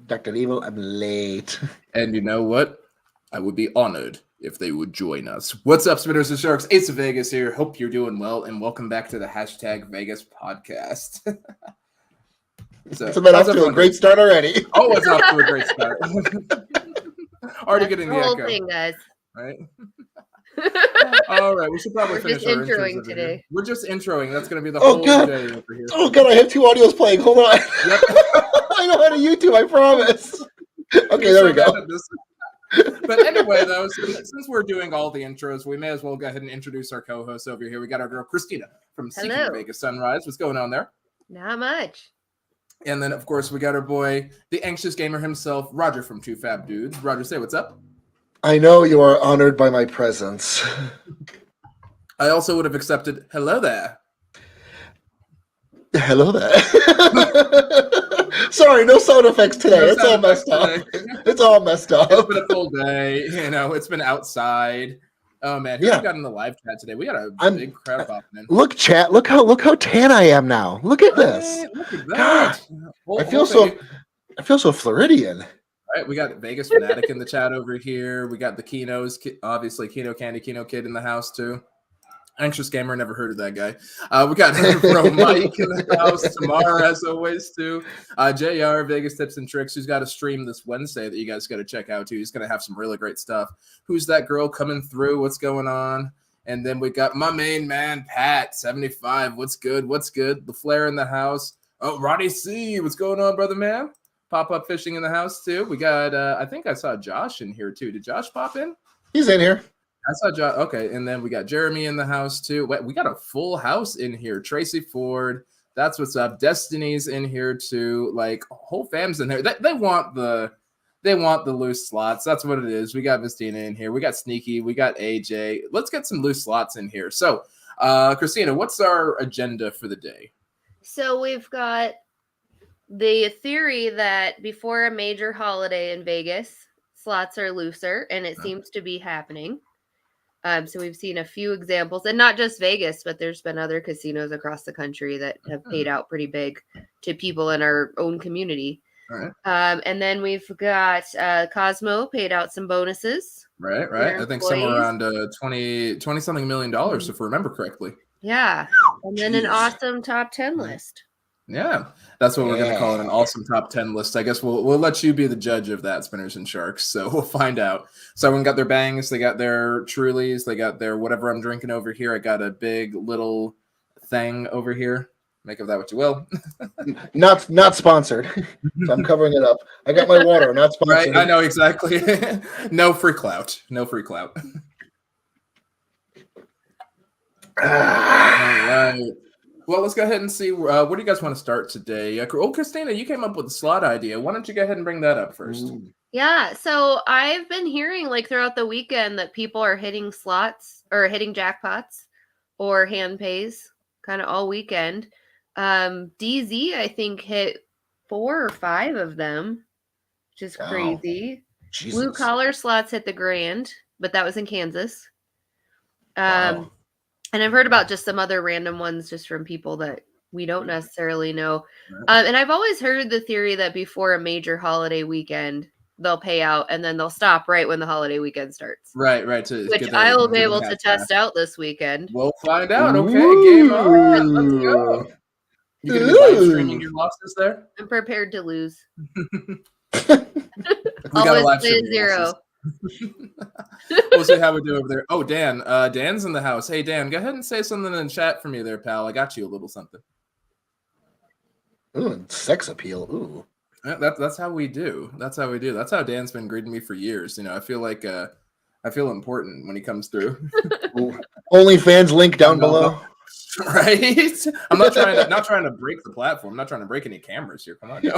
Dr. Evil, I'm late. And you know what? I would be honored if they would join us. What's up, Spinners and Sharks? Ace of Vegas here. Hope you're doing well, and welcome back to the #Vegas podcast. It's been off to a great start already. Oh, it's off to a great start. Already getting the whole echo. thing, guys. Right? All right, we should probably finish just our introing intros today. Here. We're just introing. That's going to be the whole God. day over here. Oh, God, I have two audios playing. Hold on. Yep. I know how to YouTube, I promise. Okay, there we go. But anyway, though, since we're doing all the intros, we may as well go ahead and introduce our co-hosts over here. We got our girl Christina from Seeking Vegas Sunrise. What's going on there? Not much. And then, of course, we got our boy, the anxious gamer himself, Roger from Two Fab Dudes. Roger, say what's up. I know you are honored by my presence. I also would have accepted hello there. Hello there. Sorry, no sound effects today. It's all messed up. It's all messed up. It's been a full day. It's been outside. Oh man, who got in the live chat today? We got a big crowd popping in. Look, chat. Look how tan I am now. Look at this. Hey, look at that. God, I feel so Floridian. All right, we got Vegas Fanatic in the chat over here. We got the Kino's, obviously Kino Candy, Kino Kid in the house too. Anxious gamer, never heard of that guy. We got Bro Mike in the house, Tamara as always too. JR, Vegas Tips and Tricks, who's got a stream this Wednesday that you guys got to check out too. He's going to have some really great stuff. Who's that girl coming through? What's going on? And then we got my main man, Pat, 75. What's good? What's good? The Flair in the house. Oh, Roddy C. What's going on, brother man? Pop-up fishing in the house too. We got, I think I saw Josh in here too. Did Josh pop in? He's in here. I saw Josh. Okay, and then we got Jeremy in the house too. We got a full house in here. Tracy Ford, that's what's up. Destiny's in here too. Like whole fam's in here. They want the loose slots. That's what it is. We got Vistina in here. We got Sneaky. We got AJ. Let's get some loose slots in here. So, Christina, what's our agenda for the day? So we've got the theory that before a major holiday in Vegas, slots are looser, and it seems to be happening. So we've seen a few examples, and not just Vegas, but there's been other casinos across the country that have paid out pretty big to people in our own community. All right. And then we've got Cosmo paid out some bonuses. Right. I think somewhere around $20-something million, if I remember correctly. Yeah. And then an awesome top 10 list. Yeah, that's what we're going to call it, an awesome top 10 list. I guess we'll let you be the judge of that, Spinners and Sharks. So we'll find out. So everyone got their bangs, they got their Trulies, they got their whatever I'm drinking over here. I got a big little thing over here. Make of that what you will. Not sponsored. So I'm covering it up. I got my water, not sponsored. Right, I know exactly. No free clout. All right. Well, let's go ahead and see. What do you guys want to start today? Christina, you came up with a slot idea. Why don't you go ahead and bring that up first? Ooh. Yeah, so I've been hearing throughout the weekend that people are hitting slots or hitting jackpots or hand pays kind of all weekend. DZ, I think, hit 4 or 5 of them, which is crazy. Jesus. Blue collar slots hit the grand, but that was in Kansas. Wow. And I've heard about just some other random ones just from people that we don't necessarily know. And I've always heard the theory that before a major holiday weekend, they'll pay out and then they'll stop right when the holiday weekend starts. Right. Which I will be able to test out this weekend. We'll find out. Okay, game on. Let's go. You going to be live streaming your losses there? I'm prepared to lose. Always play 0. We'll see how we do over there. Oh, Dan. Dan's in the house. Hey, Dan, go ahead and say something in chat for me there, pal. I got you a little something. Ooh, sex appeal. Ooh. That's how we do. That's how Dan's been greeting me for years. I feel like I feel important when he comes through. OnlyFans link down below. Right? I'm not trying to break the platform. I'm not trying to break any cameras here. Come on. No.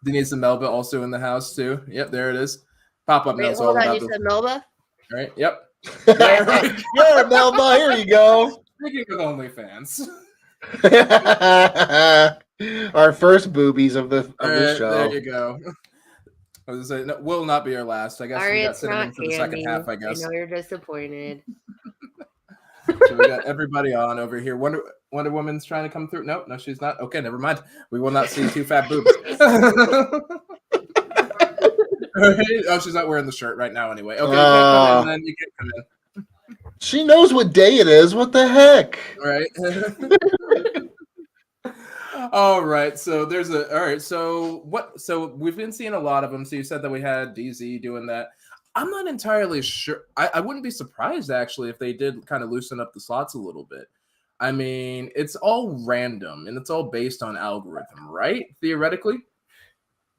Denise and Melba also in the house too. Yep, there it is. Pop up now. Wait, hold on, you said Melba? Right. Yep. Yeah, Melba. Here you go. Speaking of OnlyFans. Our first boobies of the show. There you go. I was going to say, no, will not be our last. I guess Sorry, we got it's not for the second half, I guess. I know you're disappointed. So we got everybody on over here. Wonder Woman's trying to come through. No, she's not. Okay, never mind. We will not see two fat boobs. Oh, she's not wearing the shirt right now anyway. Okay, you can't come in, then you can't come in. She knows what day it is. What the heck? Right. All right. So there's all right. So we've been seeing a lot of them. So you said that we had DZ doing that. I'm not entirely sure. I wouldn't be surprised actually if they did kind of loosen up the slots a little bit. I mean, it's all random and it's all based on algorithm, right? Theoretically.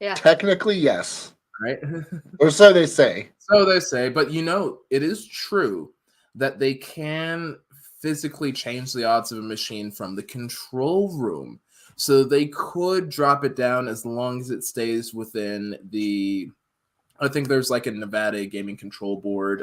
Yeah. Technically, yes. Right. Or so they say. So they say, but it is true that they can physically change the odds of a machine from the control room. So they could drop it down as long as it stays within the, I think there's like a Nevada Gaming Control Board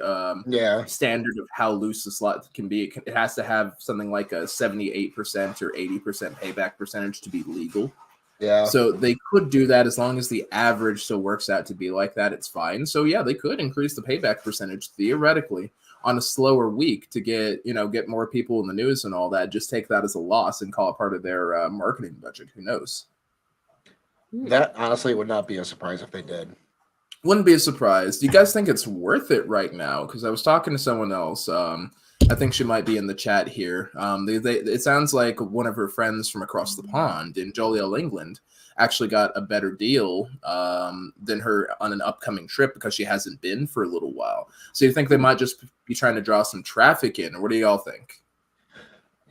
standard of how loose the slot can be. It has to have something like a 78% or 80% payback percentage to be legal. Yeah. So they could do that as long as the average still works out to be like that. It's fine. So yeah, they could increase the payback percentage theoretically on a slower week to get more people in the news and all that. Just take that as a loss and call it part of their marketing budget. Who knows? That honestly would not be a surprise if they did. Wouldn't be a surprise. Do you guys think it's worth it right now? Because I was talking to someone else. I think she might be in the chat here. It sounds like one of her friends from across the pond in Joliet, England, actually got a better deal than her on an upcoming trip because she hasn't been for a little while. So you think they might just be trying to draw some traffic in, or what do y'all think?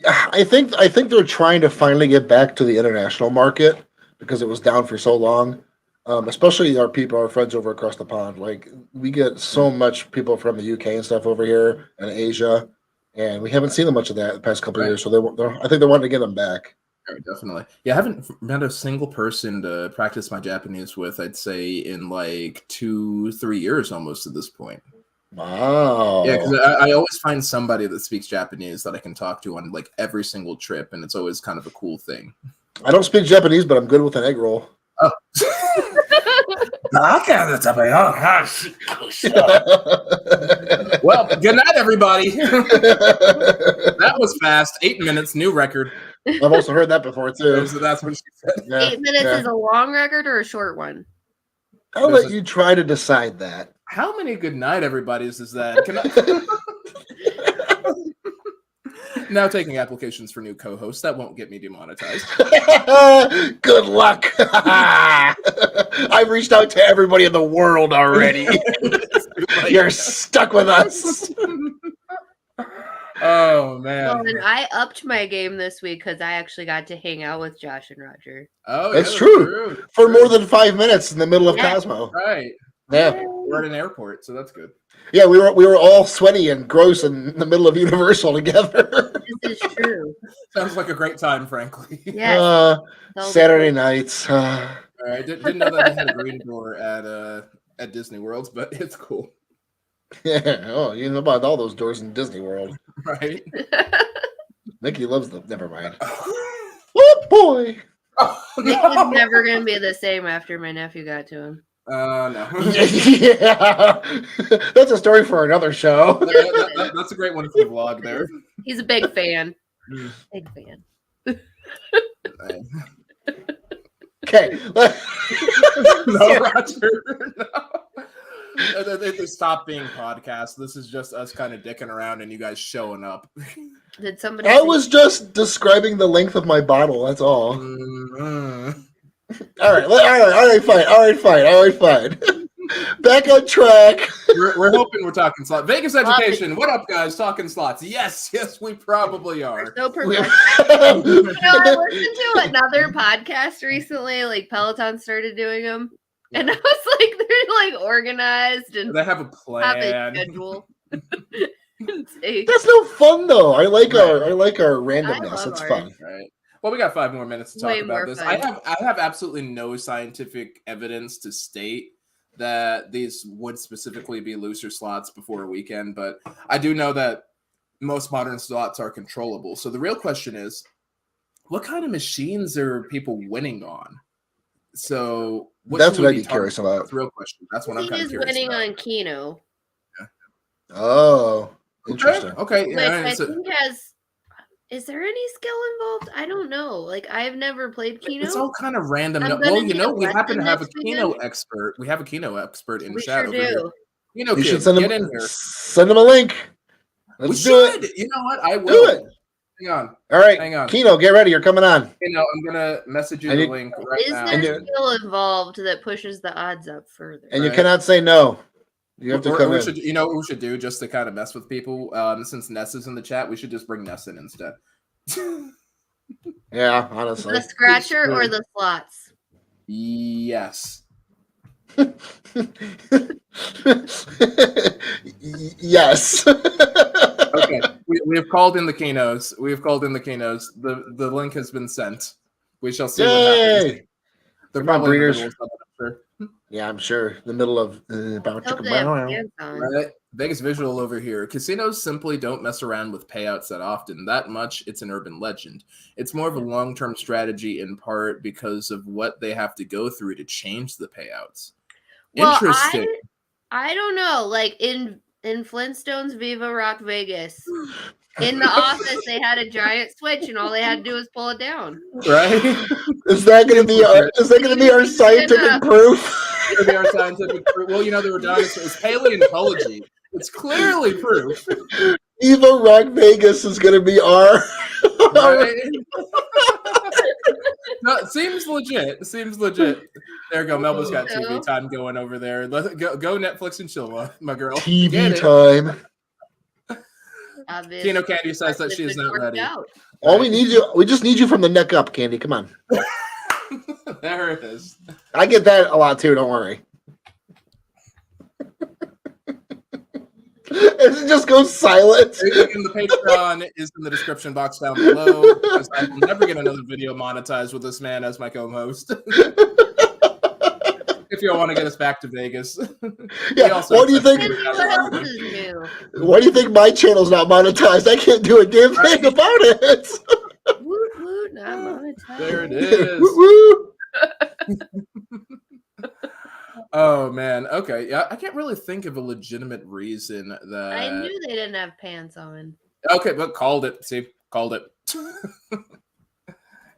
I think they're trying to finally get back to the international market because it was down for so long. Especially our friends over across the pond. Like we get so much people from the UK and stuff over here and Asia, and we haven't seen them much of that the past couple of years. So I think they're wanting to get them back. Definitely. Yeah, I haven't met a single person to practice my Japanese with, I'd say, in like 2-3 years almost at this point. Wow. Yeah, because I always find somebody that speaks Japanese that I can talk to on like every single trip, and it's always kind of a cool thing. I don't speak Japanese, but I'm good with an egg roll. Oh. Well, good night, everybody. That was fast. 8 minutes, new record. I've also heard that before too. So that's what she said. Yeah, 8 minutes is a long record or a short one? I'll let you try to decide that. How many good night everybody's is that? Now taking applications for new co-hosts. That won't get me demonetized. Good luck. I've reached out to everybody in the world already. You're stuck with us. Oh, man. Well, and I upped my game this week because I actually got to hang out with Josh and Roger. Oh, that's true. For more than 5 minutes in the middle of Cosmo. Right. Yeah. We're at an airport, so that's good. Yeah, we were all sweaty and gross in the middle of Universal together. This is true. Sounds like a great time, frankly. Yeah. Saturday nights. All right. Didn't know that they had a green door at Disney World, but it's cool. Yeah. Oh, you know about all those doors in Disney World. Right. Mickey loves them. Never mind. Oh, boy. Oh, Mickey's never going to be the same after my nephew got to him. No. Yeah. That's a story for another show. That's a great one for the vlog there. He's a big fan. Big fan. Okay. No, Roger. No. They stop being podcasts. This is just us kind of dicking around and you guys showing up. Did somebody? I was just describing the length of my bottle. That's all. Mm-hmm. All right, fine. Back on track. We're hoping we're talking slots. Vegas Education. What up, guys? Talking slots. Yes, we probably are. So professional. I listened to another podcast recently. Like Peloton started doing them, and I was like, they're like organized and they have a plan. Have a schedule. That's no fun though. I like our randomness. It's fun. Right. Well, we got 5 more minutes to talk about this. Fun. I have absolutely no scientific evidence to state that these would specifically be looser slots before a weekend, but I do know that most modern slots are controllable. So the real question is, what kind of machines are people winning on? So that's what I'd be curious about. That's the real question. That's what I'm kind of curious winning about. on Keno. Yeah. Oh, interesting. Okay. Which I think has Is there any skill involved? I don't know. Like, I've never played Keno. It's all kind of random. I'm Well, gonna need a we happen to lesson have a next Keno weekend. expert. We have a Keno expert in We chat sure over here. do. Keno You should kid, send get him. in here. Send him a link. We Let's do should. it. You know what? I Do will. it. Hang on. All right, Hang on. Keno, get ready. You're coming on. Keno, I'm gonna message you And the you- link right Is now. there you- skill involved that pushes the odds up further? And you Right. cannot say no. You have to come we in. should, you know what we should do just to kind of mess with people? Since Ness is in the chat, we should just bring Ness in instead. Yeah, honestly. The scratcher or the slots? Yes. Yes. Okay. We have called in the Kenos. We have called in the Kenos. The link has been sent. We shall see what happens. Yay! They're Come on, probably in the breeders. middle of something, I'm sure. Yeah, I'm sure. The middle of about Hope they have pants on. Right. Vegas visual over here. Casinos simply don't mess around with payouts that often. That much, it's an urban legend. It's more of a long-term strategy in part because of what they have to go through to change the payouts. Well, Interesting. I don't know. Like in Flintstones Viva Rock Vegas, in the office they had a giant switch and all they had to do was pull it down. Right? Is that going to be our scientific proof? It's gonna be our scientific proof. Well, you know, they were dinosaurs. It's paleontology. It's clearly proof. Eva Rock Vegas is going to be our. Right? No, it seems legit. It seems legit. There you go. Melba's got TV time going over there. Let go Netflix and chill, my girl. TV time. Keno Candy says that she is not ready. All we just need you from the neck up, Candy. Come on. There it is. I get that a lot too. Don't worry. It just goes silent. And the Patreon is in the description box down below because I will never get another video monetized with this man as my co-host. If you want to get us back to Vegas. Yeah. What do you think? Why do you think my channel's not monetized? I can't do a damn thing about it. Woot woot, not monetized. There it is. Woo. Oh man. Okay. Yeah, I can't really think of a legitimate reason that I knew they didn't have pants on. Okay, but called it. See, called it.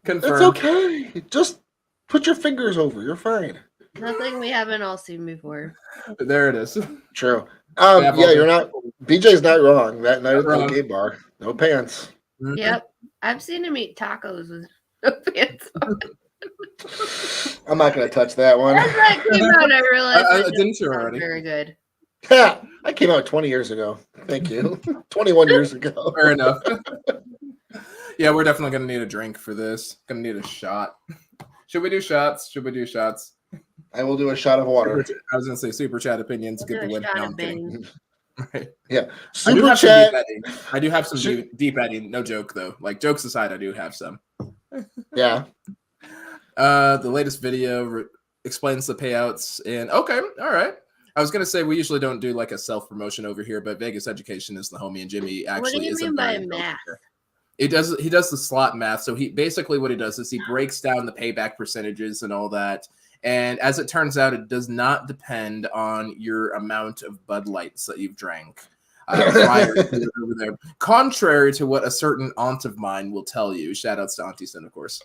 Confirmed. It's okay. Just put your fingers over. You're fine. Nothing we haven't all seen before. There it is. True. Yeah, you're not. BJ's not wrong. That night at the gay bar, no pants. Mm-hmm. Yep, I've seen him eat tacos with no pants on. I'm not going to touch that one. As that came out, I realized didn't you already? Very good. Yeah, I came out 20 years ago. Thank you. 21 years ago. Fair enough. Yeah, we're definitely gonna need a drink for this. Gonna need a shot. Should we do shots? Should we do shots? I will do a shot of water. I was gonna say super chat opinions. Get the win down thing. Right. Yeah. Super chat. I do have some deep editing. No joke though. Like jokes aside, I do have some. Yeah. The latest video explains the payouts and okay, all right. I was gonna say we usually don't do like a self promotion over here, but Vegas Education is the homie, and Jimmy actually what do you is. mean by math? He does the slot math. So he basically what he does is he breaks down the payback percentages and all that. And as it turns out, it does not depend on your amount of Bud Lights that you've drank. Prior to it over there, contrary to what a certain aunt of mine will tell you. Shout outs to Auntie Sin, of course.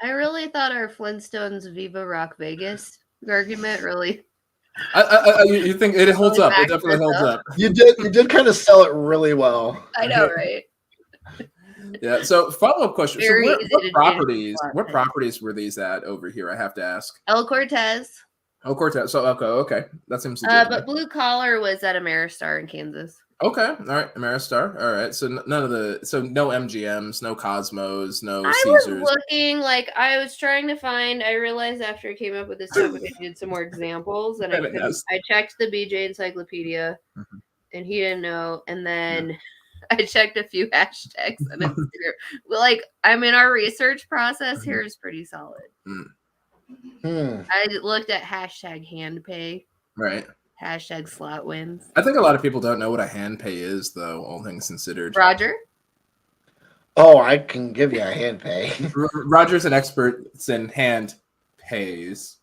I really thought our Flintstones Viva Rock Vegas argument really. You think it holds up? It definitely holds up. You did kind of sell it really well. I know, right? Yeah. So follow-up question. So Very what easy to properties? do. What properties were these at over here? I have to ask. El Cortez. Oh, Cortez. So okay. That seems legit. But Blue Collar was at Ameristar in Kansas. Okay. All right. Ameristar. All right. So none of no MGMs, no Cosmos, no I Caesars. was looking, like, I was trying to find, I realized after I came up with this topic, I needed some more examples, and I checked the BJ Encyclopedia, and he didn't know, and then I checked a few hashtags, and it's like, I mean, our research process here is pretty solid. I looked at hashtag hand pay. Right. Hashtag slot wins. I think a lot of people don't know what a hand pay is, though, all things considered. Roger? Oh, I can give you a hand pay. Roger's an expert in hand pays.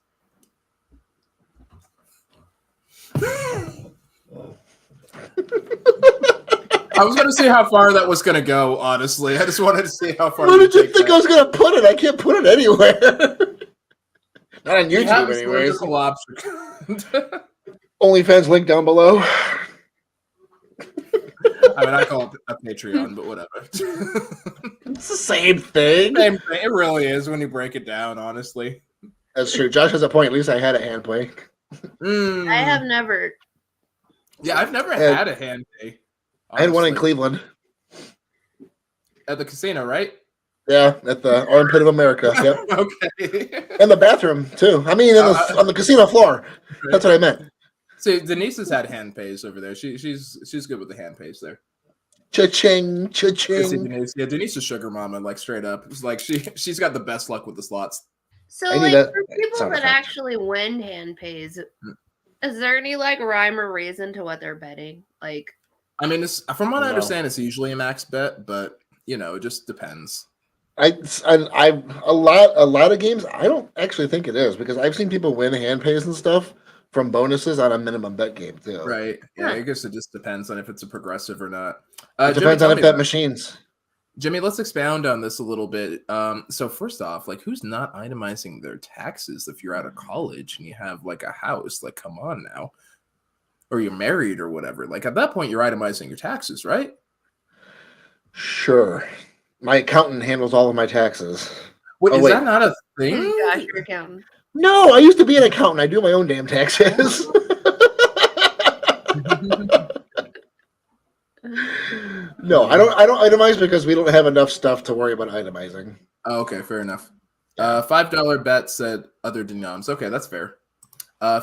I was going to see how far that was going to go, honestly. I just wanted to see how far. Where did you think I was going to put it? I can't put it anywhere. Not on YouTube, anyways. OnlyFans link down below. I mean, I call it a Patreon, but whatever. It's the same thing. Same thing. It really is when you break it down, honestly. That's true. Josh has a point. At least I had a hand play. I have never. Yeah, I've never had a hand pay. I had one in Cleveland. At the casino, right? Yeah, at the Armpit of America. Yep. Okay. In the bathroom, too. I mean, on the casino floor. That's what I meant. See, Denise has had hand pays over there. She's good with the hand pays there. Cha-ching, cha-ching. Denise. Yeah, Denise is sugar mama, like straight up. It's like she's got the best luck with the slots. So, like, for people that actually win hand pays, is there any like rhyme or reason to what they're betting? Like, I mean, from what I understand, it's usually a max bet, but you know, it just depends. A lot of games, I don't actually think it is because I've seen people win hand pays and stuff from bonuses on a minimum bet game too. Right. Yeah, I guess it just depends on if it's a progressive or not. It depends on if that machines. Jimmy, let's expound on this a little bit. So first off, like, who's not itemizing their taxes if you're out of college and you have like a house? Like, come on now. Or you're married or whatever. Like, at that point, you're itemizing your taxes, right? Sure. My accountant handles all of my taxes. Wait, is that not a thing? Gosh, your accountant. No, I used to be an accountant. I do my own damn taxes. No, I don't itemize because we don't have enough stuff to worry about itemizing. Oh, okay, fair enough. $5 bet said other denoms. Okay, that's fair.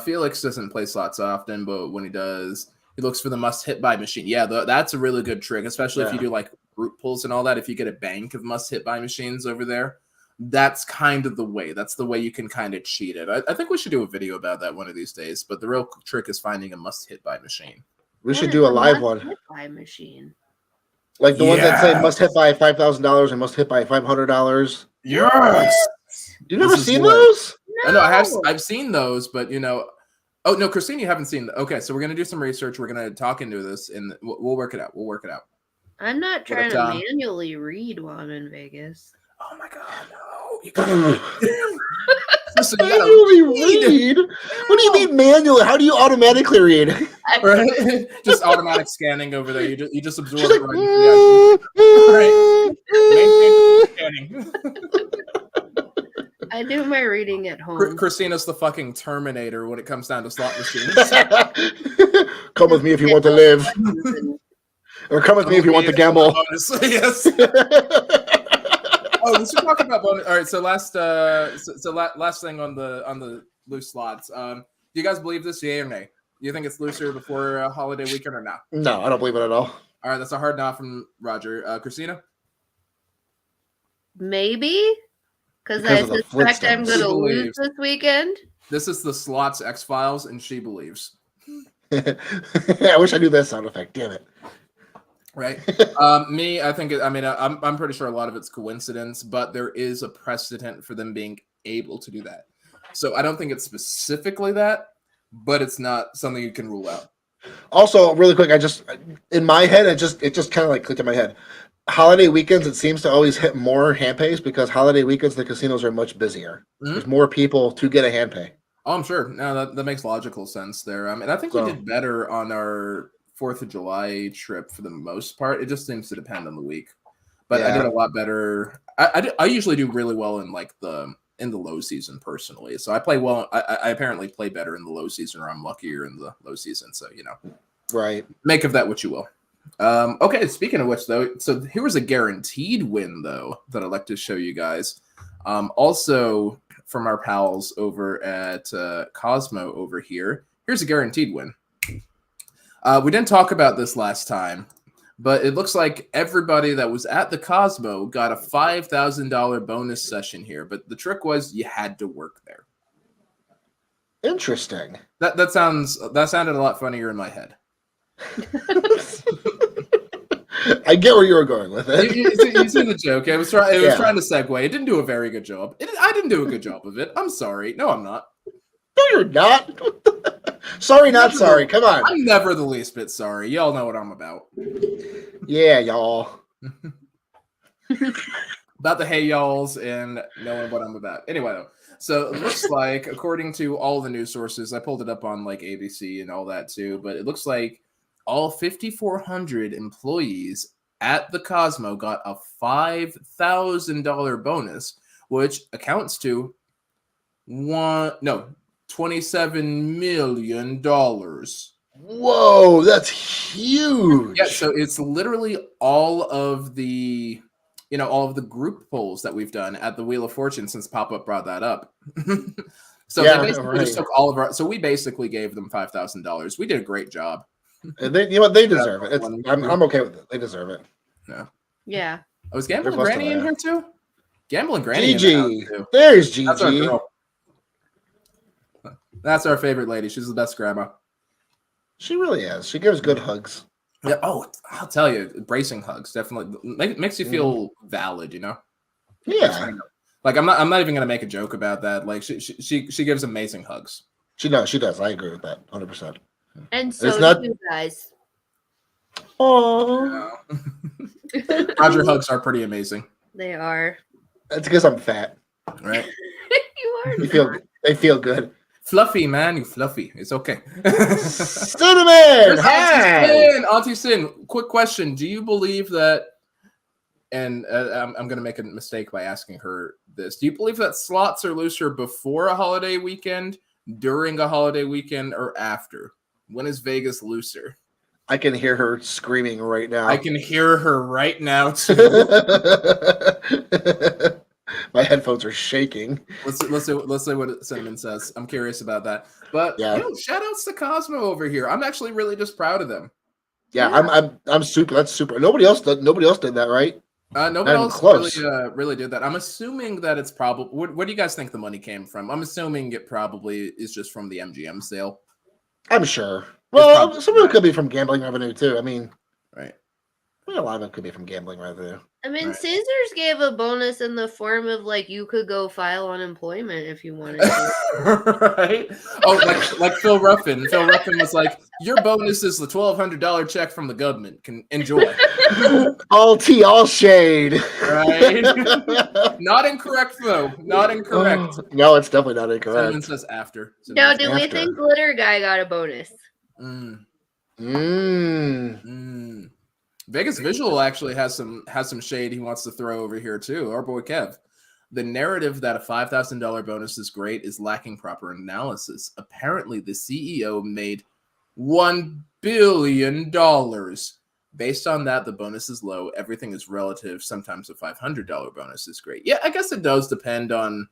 Felix doesn't play slots often, but when he does, he looks for the must hit by machine. Yeah, that's a really good trick, especially if you do like group pulls and all that. If you get a bank of must hit by machines over there, that's kind of the way. That's the way you can kind of cheat it. I think we should do a video about that one of these days. But the real trick is finding a must hit by machine. We should do a live one. Hit by machine. Like the ones that say must hit by $5,000 and must hit by $500. Yes. You never seen those? No, I've seen those, but you know. Oh no, Christine, you haven't seen. Okay, so we're gonna do some research. We're gonna talk into this, and we'll work it out. I'm not trying to manually read while I'm in Vegas. Oh my god, no! You gotta Listen, manually read? What do you mean manually? How do you automatically read? Right? Just automatic scanning over there. You just absorb it right. I do my reading at home. Christina's the fucking Terminator when it comes down to slot machines. Come with me if you want to live. Or come with me if you want to gamble. Yes. Oh, we should talk about bonus. All right, so last thing on the loose slots. Do you guys believe this? Yay or nay? Do you think it's looser before a holiday weekend or not? No, I don't believe it at all. All right, that's a hard no from Roger. Christina? Maybe. Because I suspect I'm going to lose this weekend. This is the Slots X-Files, and she believes. I wish I knew that sound effect. Damn it. Right. Me, I think. I'm pretty sure a lot of it's coincidence, but there is a precedent for them being able to do that. So I don't think it's specifically that, but it's not something you can rule out. Also, really quick, in my head, it just kind of like clicked in my head. Holiday weekends, it seems to always hit more hand pays because holiday weekends, the casinos are much busier. Mm-hmm. There's more people to get a hand pay. Oh, I'm sure. No, that makes logical sense there. And I think we did better on our 4th of July trip for the most part. It just seems to depend on the week. But I did a lot better. I usually do really well in like in the low season personally. So I play well. I apparently play better in the low season, or I'm luckier in the low season. So, you know, right. Make of that what you will. Okay, speaking of which, though, so here was a guaranteed win, though, that I'd like to show you guys. Also, from our pals over at Cosmo over here, here's a guaranteed win. We didn't talk about this last time, but it looks like everybody that was at the Cosmo got a $5,000 bonus session here. But the trick was you had to work there. Interesting. That sounded a lot funnier in my head. I get where you were going with it. You see the joke. It was trying to segue. It didn't do a very good job. I didn't do a good job of it. I'm sorry. No, I'm not. No, you're not. Sorry, not sorry. Come on. I'm never the least bit sorry. Y'all know what I'm about. Yeah, y'all. About the hey y'alls and knowing what I'm about. Anyway, though, so it looks like, according to all the news sources, I pulled it up on like ABC and all that too, but it looks like all 5,400 employees at the Cosmo got a $5,000 bonus, which accounts to $27 million. Whoa, that's huge. Yeah, so it's literally all of the group polls that we've done at the Wheel of Fortune since Pop-Up brought that up. So Yeah, they basically just right. took all of our. So we basically gave them $5,000. We did a great job. And they, you know what? They deserve it. I'm okay with it. They deserve it. No. Yeah. Oh, was They're Gambling supposed to Granny in laugh. here too? Gambling Granny in the house Gigi. too. There's That's our Gigi. girl. That's our favorite lady. She's the best grandma. She really is. She gives good hugs. Yeah. Oh, I'll tell you, bracing hugs definitely makes you feel valid. You know. Yeah. Like I'm not even gonna make a joke about that. Like she gives amazing hugs. She does. I agree with that 100%. And so not- do you guys. Oh, Roger hugs are pretty amazing, They are. that's because I'm fat. right? You are. They feel good. Fluffy, man, you fluffy. It's okay. Cinnamon. Hi. Auntie Sin. Quick question: do you believe that? And I'm going to make a mistake by asking her this. Do you believe that slots are looser before a holiday weekend, during a holiday weekend, or after? When is Vegas looser? I can hear her screaming right now. I can hear her right now too. My headphones are shaking. Let's see what Cinnamon says. I'm curious about that. But Yeah. Shout outs to Cosmo over here. I'm actually really just proud of them. Yeah. I'm super. That's super. Nobody else did that, right? Nobody else close. really did that. I'm assuming that it's probably. Where do you guys think the money came from? I'm assuming it probably is just from the MGM sale. I'm sure. Well, probably some of it right. could be from gambling revenue too. I mean, Right. a lot of it could be from gambling revenue. I mean, Right. Caesars gave a bonus in the form of like you could go file unemployment if you wanted to. Right? Oh, like Phil Ruffin. Phil Ruffin was like, "Your bonus is the $1,200 check from the government. Can enjoy." All tea, all shade. Right? Not incorrect though. Not incorrect. No, it's definitely not incorrect. Cinnamon says after. Now, Cinnamon do says we after. think Glitter Guy got a bonus? Vegas Visual actually has some shade he wants to throw over here too. Our boy Kev. The narrative that a $5,000 bonus is great is lacking proper analysis. Apparently, the CEO made $1 billion. Based on that, the bonus is low. Everything is relative. Sometimes a $500 bonus is great. Yeah, I guess it does depend on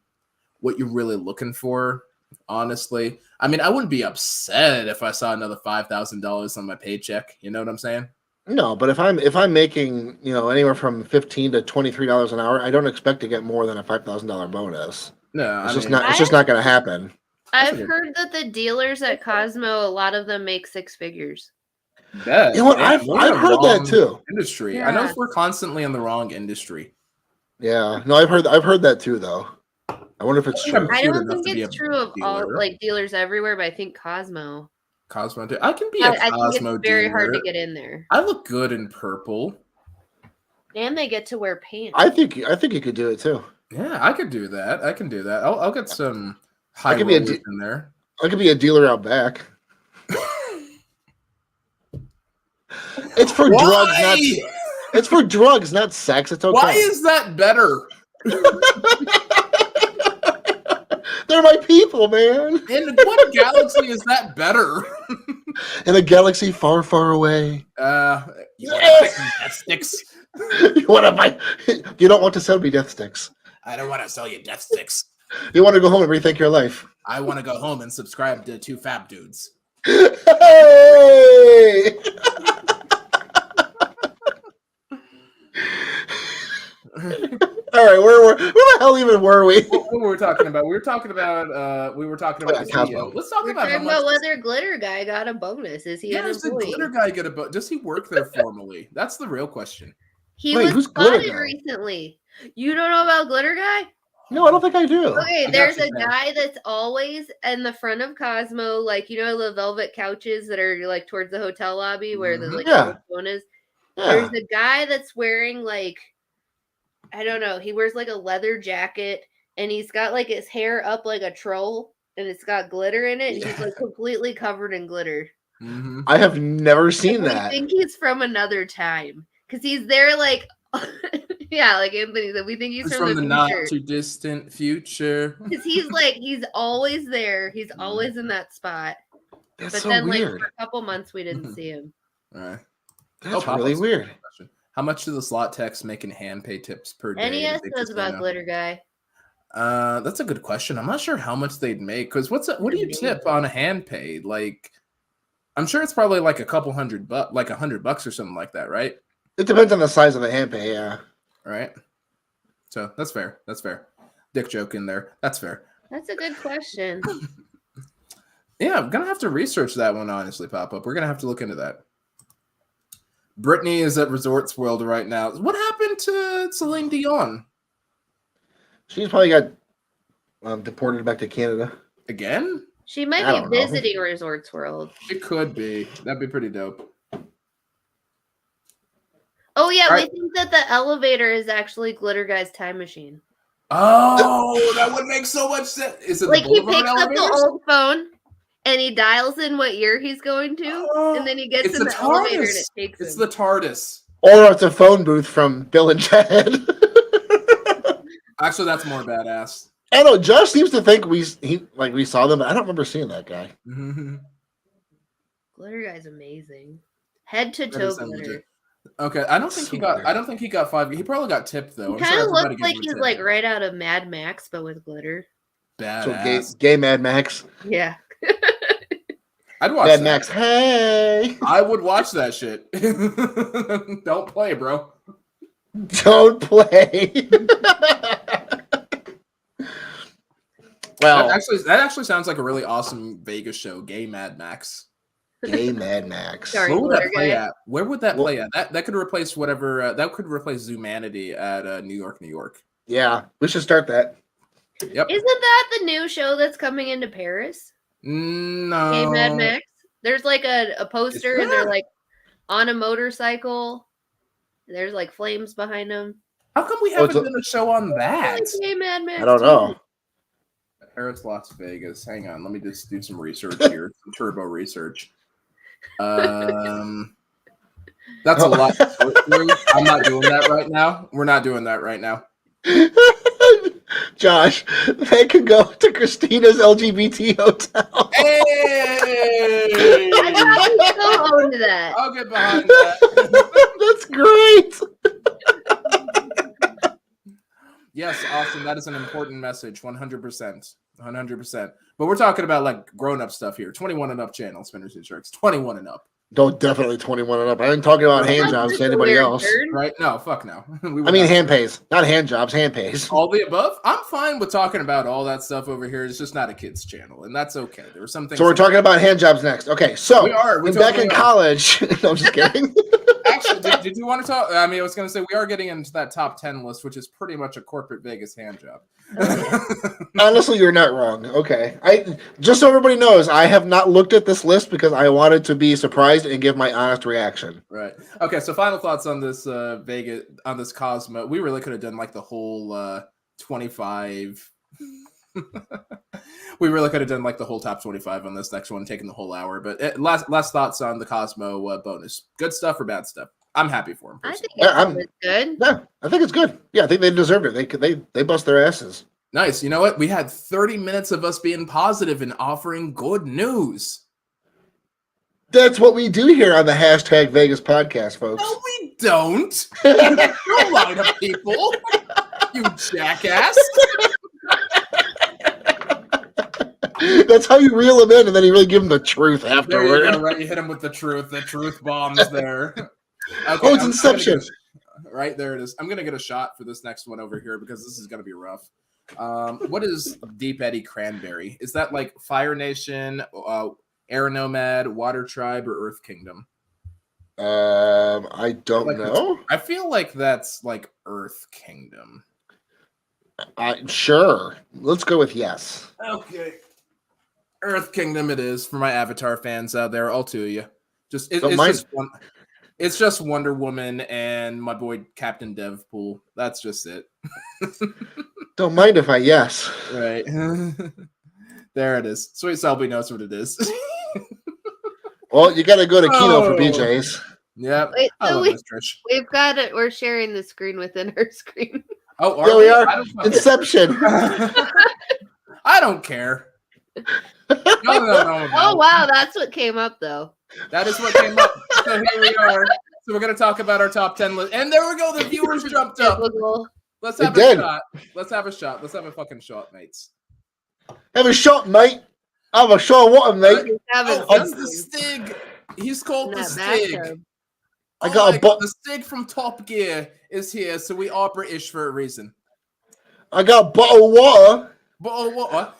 what you're really looking for, honestly. I mean, I wouldn't be upset if I saw another $5,000 on my paycheck. You know what I'm saying? No, but if I'm making anywhere from $15 to $23 an hour, I don't expect to get more than a $5,000 bonus. No, It's just not going to happen. I've heard that the dealers at Cosmo, a lot of them make six figures. Yeah, You know what? I've heard that too. Industry. Yeah. I know we're constantly in the wrong industry. Yeah. No, I've heard that too, though. I wonder if it's true. I Cute don't enough think to be it's a true of all dealer. like dealers everywhere, but I think Cosmo. Cosmo. I can be a I Cosmo think it's very hard to dealer. get in there. I look good in purple. And they get to wear pants. I think you could do it too. Yeah, I could do that. I can do that. I'll get some high could be a rollers in there. I could be a dealer out back. It's for drugs, not it's for drugs, not sex. It's okay. Why is that better? They're my people, man. In what galaxy is that better? In a galaxy far, far away. You want some death sticks? You don't want to sell me death sticks. I don't want to sell you death sticks. You want to go home and rethink your life. I want to go home and subscribe to 2 Fab Dudes. Hey! All right, where the hell even were we? What were we talking about? We were talking about the CEO. Let's talk We're about talking about whether Glitter Guy got a bonus. Is he an does the employee? glitter guy get a bonus? Does he work there formally? That's the real question. He Wait, was who's Glitter spotted Guy? recently. You don't know about Glitter Guy? No, I don't think I do. Okay, I there's got a you, man. guy that's always in the front of Cosmo, like the velvet couches that are like towards the hotel lobby where the Mhm. like Yeah. phone is. There's a guy that's wearing like, I don't know, he wears like a leather jacket and he's got like his hair up like a troll and it's got glitter in it. And he's like completely covered in glitter. Mm-hmm. I have never seen And that. we think he's from another time because he's there like, yeah, like Anthony said, we think he's It's from the not future. too distant future. Because he's always there. He's always in that spot. That's But so then, weird. like, for a couple months, we didn't see him. All right. That's Pop really ups. weird. How much do the slot techs make in hand pay tips per day? NES knows about Glitter Guy. That's a good question. I'm not sure how much they'd make because what do you tip on a hand pay? Like, I'm sure it's probably like a couple $100, like $100 or something like that, right? It depends on the size of the hand pay, yeah. Right. So that's fair. That's fair. Dick joke in there. That's fair. That's a good question. Yeah, I'm gonna have to research that one, honestly, Pop Up. We're gonna have to look into that. Brittany is at Resorts World right now. What happened to Celine Dion? She's probably got deported back to Canada. Again? She might I be don't know. visiting Resorts World. It could be. That'd be pretty dope. Oh, yeah, Right. we think that the elevator is actually Glitter Guy's time machine. Oh, that would make so much sense. Is it Like, the he Boulevard picks up the elevators? old phone and he dials in what year he's going to, and then he gets It's in the the elevator and TARDIS. it takes It's him. the TARDIS. Or it's a phone booth from Bill and Ted. Actually, that's more badass. I know Josh seems to think we saw them, but I don't remember seeing that guy. Mm-hmm. Glitter Guy's amazing. Head to That toe is glitter. legit. Okay, I don't think he got. I don't think he got 5. He probably got tipped though. He I'm kind sure of everybody looks gives like him a he's tip. like right out of Mad Max, but with glitter. So Badass. gay Mad Max. Yeah. I'd watch Mad that. Max, hey! I would watch that shit. Don't play, bro. Don't play. Well, That actually sounds like a really awesome Vegas show. Gay Mad Max. gay Mad Max. Sorry. Where would that Glitter play Guy. at? Where would that Well- play at? That could replace whatever. That could replace Zoomanity at New York, New York. Yeah, we should start that. Yep. Isn't that the new show that's coming into Paris? No. Hey, Mad Max. There's like a poster, and they're that? like on a motorcycle. There's like flames behind them. How come we haven't done a show on that? Like, hey, Mad Max. I don't know. Paris, Las Vegas. Hang on, let me just do some research here. Some turbo research. That's a lot to go through. I'm not doing that right now. We're not doing that right now. Josh, they could go to Christina's LGBT hotel. Hey! I thought we still owned that. I'll get behind that. That's great. Yes, Austin, that is an important message. 100%. 100%. But we're talking about like grown-up stuff here. 21 and up channel, Spinners and Sharks. 21 and up. Don't definitely 21 and up. I ain't talking about hand jobs to anybody else. Right? No, fuck no. I mean hand pays, not hand jobs, hand pays. All the above. I'm fine with talking about all that stuff over here. It's just not a kids channel, and that's okay. There were some things. So we're talking about hand jobs next. Okay, so We are. We back totally in are. college. No, I'm just kidding. Actually, did you want to talk? I mean, I was going to say we are getting into that top 10 list, which is pretty much a corporate Vegas hand job. Honestly, you're not wrong. Okay, I just so everybody knows, I have not looked at this list because I wanted to be surprised and give my honest reaction. Right. Okay. So, final thoughts on this Vegas, on this Cosmo. We really could have done like the whole 25. We really could have done like the whole top 25 on this next one, taking the whole hour. But last thoughts on the Cosmo bonus. Good stuff or bad stuff? I'm happy for him. I think personally. it's good. Yeah, I think it's good. Yeah, I think they deserved it. They bust their asses. Nice. You know what? We had 30 minutes of us being positive and offering good news. That's what we do here on the hashtag Vegas podcast, folks. No, we don't. Don't lie to people. You jackass. That's how you reel them in, and then you really give them the truth There you afterward. go, right? You hit him with the truth. The truth bombs there. Okay, Oh, it's I'm Inception. Right there it is. I'm gonna get a shot for this next one over here because this is gonna be rough. What is Deep Eddy Cranberry? Is that like Fire Nation, Air Nomad, Water Tribe, or Earth Kingdom? I don't Like know. I feel like that's like Earth Kingdom. Sure. Let's go with yes. Okay. Earth Kingdom it is for my Avatar fans out there. All two of you. Just So it's mine- just one. It's just Wonder Woman and my boy Captain Devpool. That's just it. Don't mind if I yes. Right. There it is. Sweet Selby knows what it is. Well, you got to go to Kino for Oh. BJ's. Yep. Wait, I so love Miss Trish. we've got it. We're sharing the screen within our screen. Oh, There we I are. don't fucking- Inception. I don't care. No. Oh wow, that's what came up though. That is what came up. So here we are. So we're gonna talk about our top 10 list. And there we go. The viewers jumped up. Typical. Let's It have a did. shot. Let's have a shot. Let's have a fucking shot, mates. Have a shot, mate. Have a shot of water, mate. We haven't Oh, that's seen the him Stig. He's called in the that Stig. bathtub. I got my a bo- God, the Stig from Top Gear is here, so we are British for a reason. I got a bottle of water. But oh, what?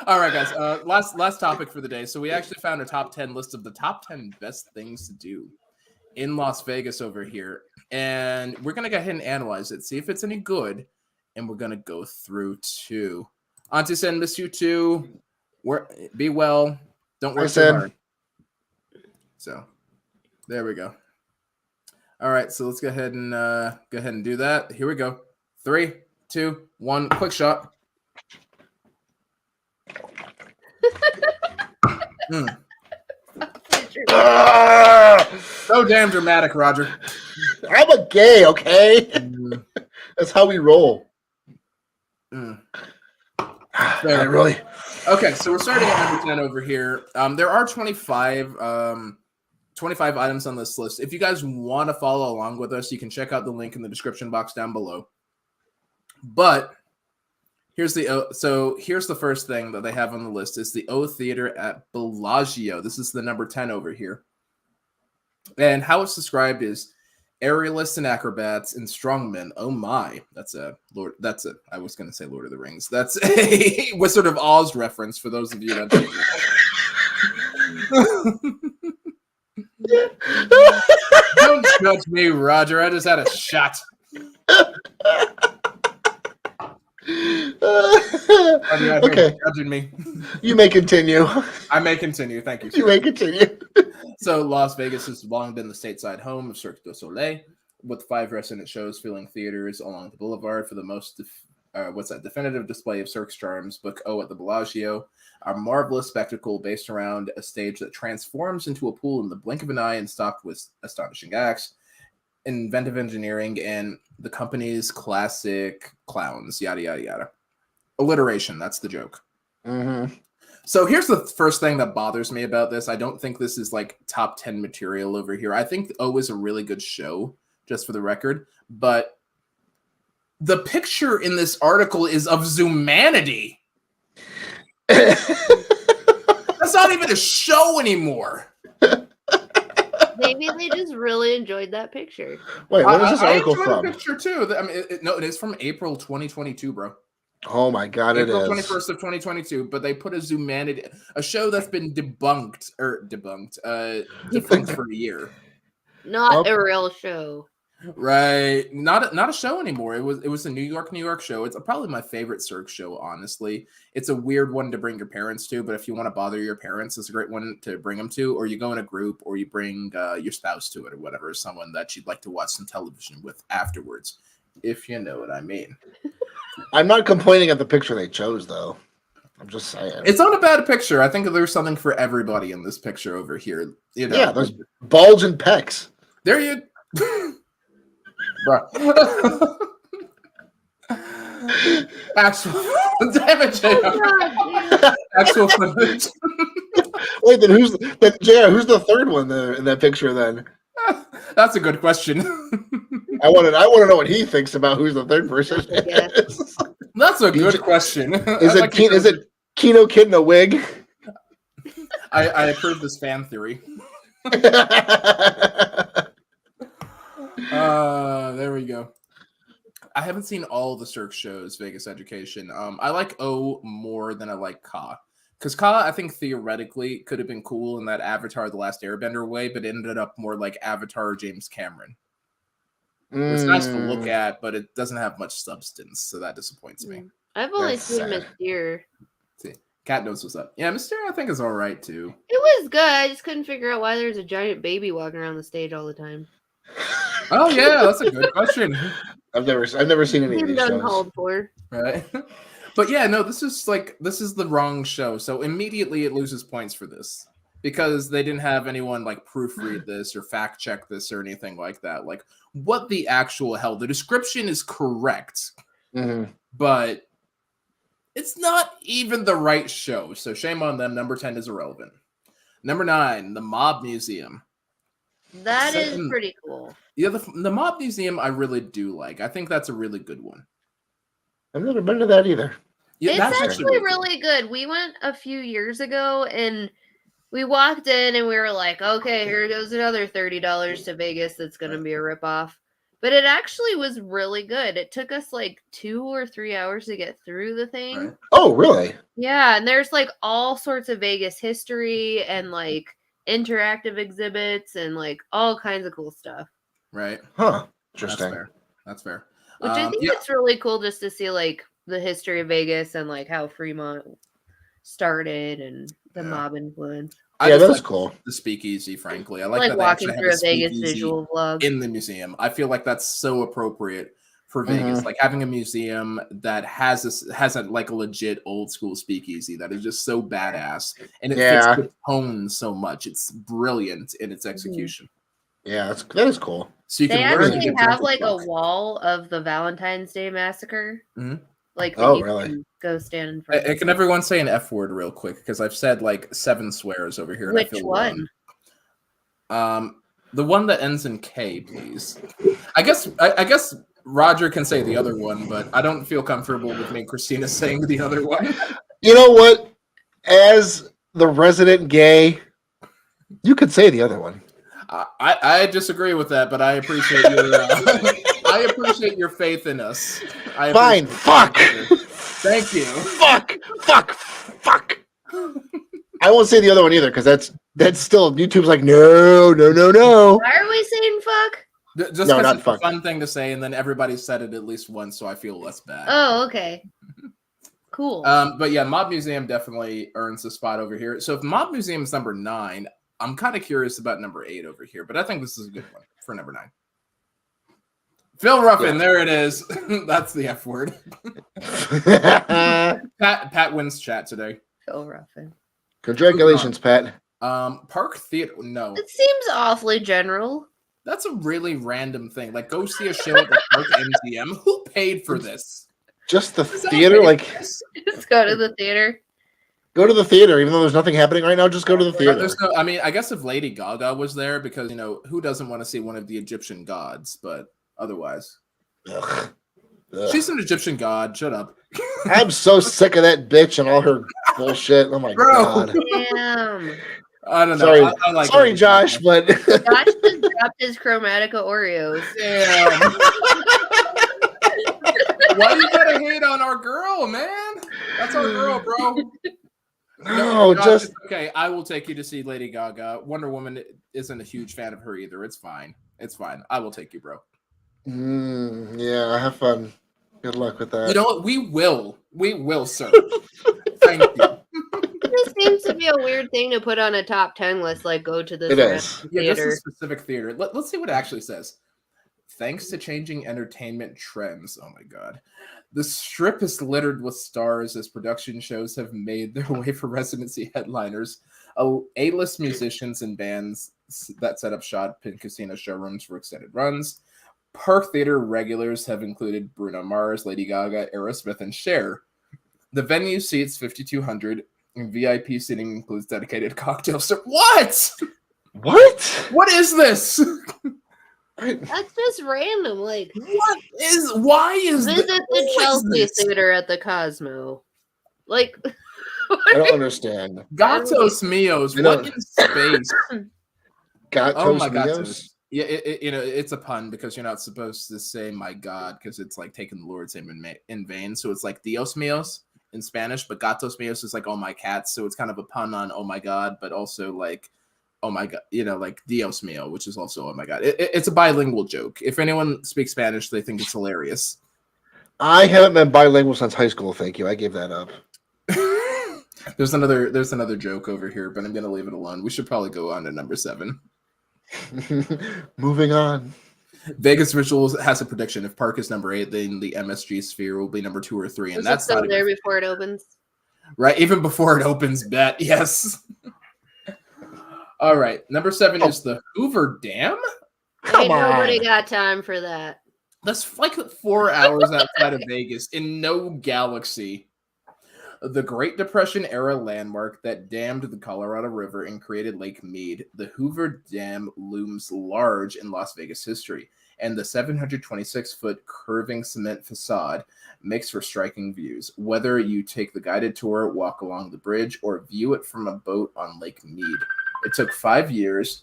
All right, guys. Last topic for the day. So we actually found a top 10 list of the top 10 best things to do in Las Vegas over here, and we're gonna go ahead and analyze it, see if it's any good, and we're gonna go through too. Auntie Sen, miss you too. Be well. Don't work too Sen. hard. So there we go. All right, so let's go ahead and do that. Here we go. 3, 2, 1. Quick shot. So damn dramatic, Roger. I'm a gay, okay? That's how we roll. Mm. I really. Okay, so we're starting at number 10 over here. There are 25 items on this list. If you guys want to follow along with us, you can check out the link in the description box down below. But here's the first thing that they have on the list is the O Theater at Bellagio. This is the number 10 over here. And how it's described is aerialists and acrobats and strongmen. Oh my, I was going to say Lord of the Rings. That's a Wizard of Oz reference for those of you that don't judge me, Roger. I just had a shot. Okay, Judging me. you may continue. I may continue. Thank you. You Sir. may continue. So Las Vegas has long been the stateside home of Cirque du Soleil, with 5 resident shows filling theaters along the boulevard for the most definitive display of Cirque's charms. Book O at the Bellagio, a marvelous spectacle based around a stage that transforms into a pool in the blink of an eye and stocked with astonishing acts, inventive engineering, and the company's classic clowns, yada, yada, yada. Alliteration, that's the joke. Mm-hmm. So here's the first thing that bothers me about this. I don't think this is like top 10 material over here. I think O is a really good show, just for the record. But the picture in this article is of Zoomanity. That's not even a show anymore. Maybe they just really enjoyed that picture. Wait, what is this article I enjoyed from? the picture too. I mean, it is from April 2022, bro. Oh my god, it April is. 21st of 2022, but they put a Zoomanity, a show that's been debunked, for a year. Not a real show. Right, not a show anymore. It was a New York show. It's probably my favorite Cirque show, honestly. It's a weird one to bring your parents to, but if you want to bother your parents, it's a great one to bring them to. Or you go in a group, or you bring your spouse to it, or whatever, someone that you'd like to watch some television with afterwards, if you know what I mean. I'm not complaining at the picture they chose, though. I'm just saying. It's not a bad picture. I think there's something for everybody in this picture over here. You know, yeah, there's bulge and pecs. there you. Bro. Actual damage. Actual footage. Wait, then who's the third one in that picture? Then That's a good question. I want to know what he thinks about who's the third person. Yeah. That's a good question. Is it Kino Kid in a wig? I approve this fan theory. There we go. I haven't seen all the Cirque shows, Vegas Education. I like O more than I like Ka. Because Ka, I think theoretically could have been cool in that Avatar The Last Airbender way, but it ended up more like Avatar James Cameron. It's nice to look at, but it doesn't have much substance, so that disappoints me. I've only That's seen sad. Mystere. Cat knows what's up. Yeah, Mysterio I think is all right too. It was good. I just couldn't figure out why there's a giant baby walking around the stage all the time. Oh yeah, that's a good question. I've never seen any of Seemed these shows. uncalled for. Right. But yeah, no, this is the wrong show. So immediately it loses points for this because they didn't have anyone like proofread this or fact check this or anything like that. Like, what the actual hell? The description is correct, but it's not even the right show. So shame on them. Number 10 is irrelevant. Number 9, the Mob Museum. That is pretty cool. Yeah, the Mob Museum I really do like. I think that's a really good one. I've never been to that either. Yeah, It's actually really good. We went a few years ago and we walked in and we were like, okay, here goes another $30 to Vegas that's going to be a ripoff. But it actually was really good. It took us like 2 or 3 hours to get through the thing. Right. Oh, really? Yeah, and there's like all sorts of Vegas history and like interactive exhibits and like all kinds of cool stuff. Right. Huh. Interesting. That's fair. Which I think it's really cool just to see like the history of Vegas and like how Fremont started and the mob influence. Yeah, that's cool. The speakeasy, frankly. I like that walking through a Vegas visual vlog in the museum. I feel like that's so appropriate for Vegas. Like having a museum that has a like a legit old school speakeasy that is just so badass, and it fits the tone so much. It's brilliant in its execution. Yeah, that is cool. So you they can actually have like a wall of the Valentine's Day Massacre. Like, oh, really? Can go stand in front. Can everyone say an F word real quick? Because I've said like 7 swears over here. Which and I feel one? The one that ends in K, please. I guess Roger can say the other one, but I don't feel comfortable with me and Christina saying the other one. You know what? As the resident gay, you could say the other one. I disagree with that, but I appreciate your I appreciate your faith in us. Fine. Fuck. Thank you. Fuck. I won't say the other one either because that's still YouTube's like no. Why are we saying fuck? Just because it's a fun thing to say, and then everybody said it at least once, so I feel less bad. Oh, okay. Cool. But yeah, Mob Museum definitely earns a spot over here. So if Mob Museum is number 9, I'm kind of curious about number 8 over here, but I think this is a good one for number 9. Phil Ruffin, there it is. That's the F word. Pat wins chat today. Phil Ruffin. Congratulations, Pat. Park Theater. No. It seems awfully general. That's a really random thing. Like, go see a show at the Park MGM. Who paid for this? Just the theater? Like, just go to the theater. Go to the theater, even though there's nothing happening right now. Just go to the theater. I mean, I guess if Lady Gaga was there, because who doesn't want to see one of the Egyptian gods? But otherwise, Ugh. She's an Egyptian god. Shut up. I'm so sick of that bitch and all her bullshit. Oh my god. Damn. I don't know. Sorry, I like sorry, Josh, but Josh just dropped his Chromatica Oreos. Damn. Why you gotta hate on our girl, man? That's our girl, bro. No, Josh, just okay. I will take you to see Lady Gaga. Wonder Woman isn't a huge fan of her either. It's fine. I will take you, bro. Yeah, have fun. Good luck with that. You know what? We will, sir. Thank you. This seems to be a weird thing to put on a top 10 list. Like, go to this theater. Yeah, this is specific theater. Let's see what it actually says. Thanks to changing entertainment trends, oh my god, the Strip is littered with stars as production shows have made their way for residency headliners, A-list musicians and bands that set up shop in casino showrooms for extended runs. Park Theater regulars have included Bruno Mars, Lady Gaga, Aerosmith, and Cher. The venue seats 5,200, and VIP seating includes dedicated cocktails. What? What is this? That's just random. Like, why is visit the Chelsea Theater at the Cosmo? Like, I don't understand. Gatos Mios, what in space? Gatos Mios? Yeah, it's a pun because you're not supposed to say "my God" because it's like taking the Lord's name in vain. So it's like Dios Mios in Spanish, but Gatos Mios is like "oh my cats." So it's kind of a pun on "oh my God," but also like "oh my God," like Dios Mio, which is also "oh my God." It's a bilingual joke. If anyone speaks Spanish, they think it's hilarious. I haven't been bilingual since high school. Thank you. I gave that up. There's another joke over here, but I'm gonna leave it alone. We should probably go on to number 7. Moving on. Vegas Visuals has a prediction. If Park is number 8, then the MSG Sphere will be number 2 or 3, and Is it that's still not there even, before it opens? right. Even before it opens, bet yes. All right, number 7 is the Hoover Dam. Ain't nobody got time for that. That's like 4 hours outside of Vegas in no galaxy. The Great Depression era landmark that dammed the Colorado River and created Lake Mead, the Hoover Dam looms large in Las Vegas history, and the 726-foot curving cement facade makes for striking views. Whether you take the guided tour, walk along the bridge, or view it from a boat on Lake Mead, it took 5 years,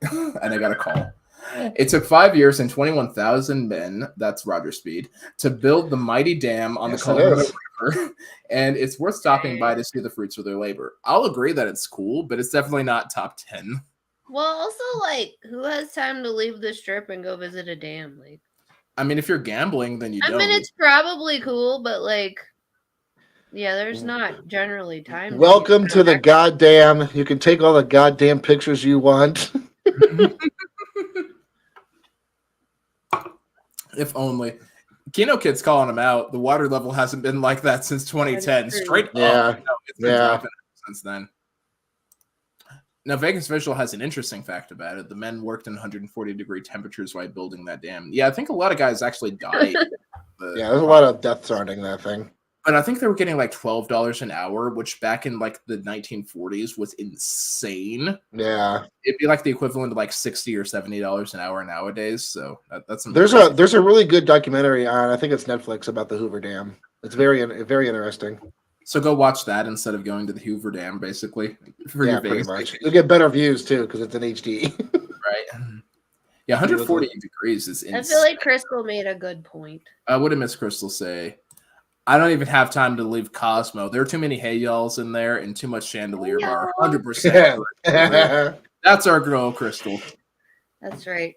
and I got a call. It took 5 years and 21,000 men, that's Roger Speed, to build the mighty dam on the Colorado River, and it's worth stopping by to see the fruits of their labor. I'll agree that it's cool, but it's definitely not top 10. Well, also, like, who has time to leave the strip and go visit a dam? Like, I mean, if you're gambling, then you don't. I mean, it's probably cool, but, like, yeah, there's not generally time. Welcome to the goddamn. You can take all the goddamn pictures you want. If only. Kino Kid's calling him out. The water level hasn't been like that since 2010. Straight up. No, it's been dropping since then. Now, Vegas Visual has an interesting fact about it. The men worked in 140-degree temperatures while building that dam. Yeah, I think a lot of guys actually died. Yeah, there's a lot of death surrounding that thing. But I think they were getting like $12 an hour, which back in like the 1940s was insane. Yeah, it'd be like the equivalent of like $60 or $70 an hour nowadays. So that's there's a really good documentary on, I think it's Netflix, about the Hoover Dam. It's very interesting. So go watch that instead of going to the Hoover Dam, basically. For your pretty much. You'll get better views too because it's in HD. Right. Yeah, 140 degrees is insane. I feel like Crystal made a good point. What did Miss Crystal say? I don't even have time to leave Cosmo. There are too many hey y'alls in there and too much chandelier bar. 100%. That's our girl, Crystal. That's right.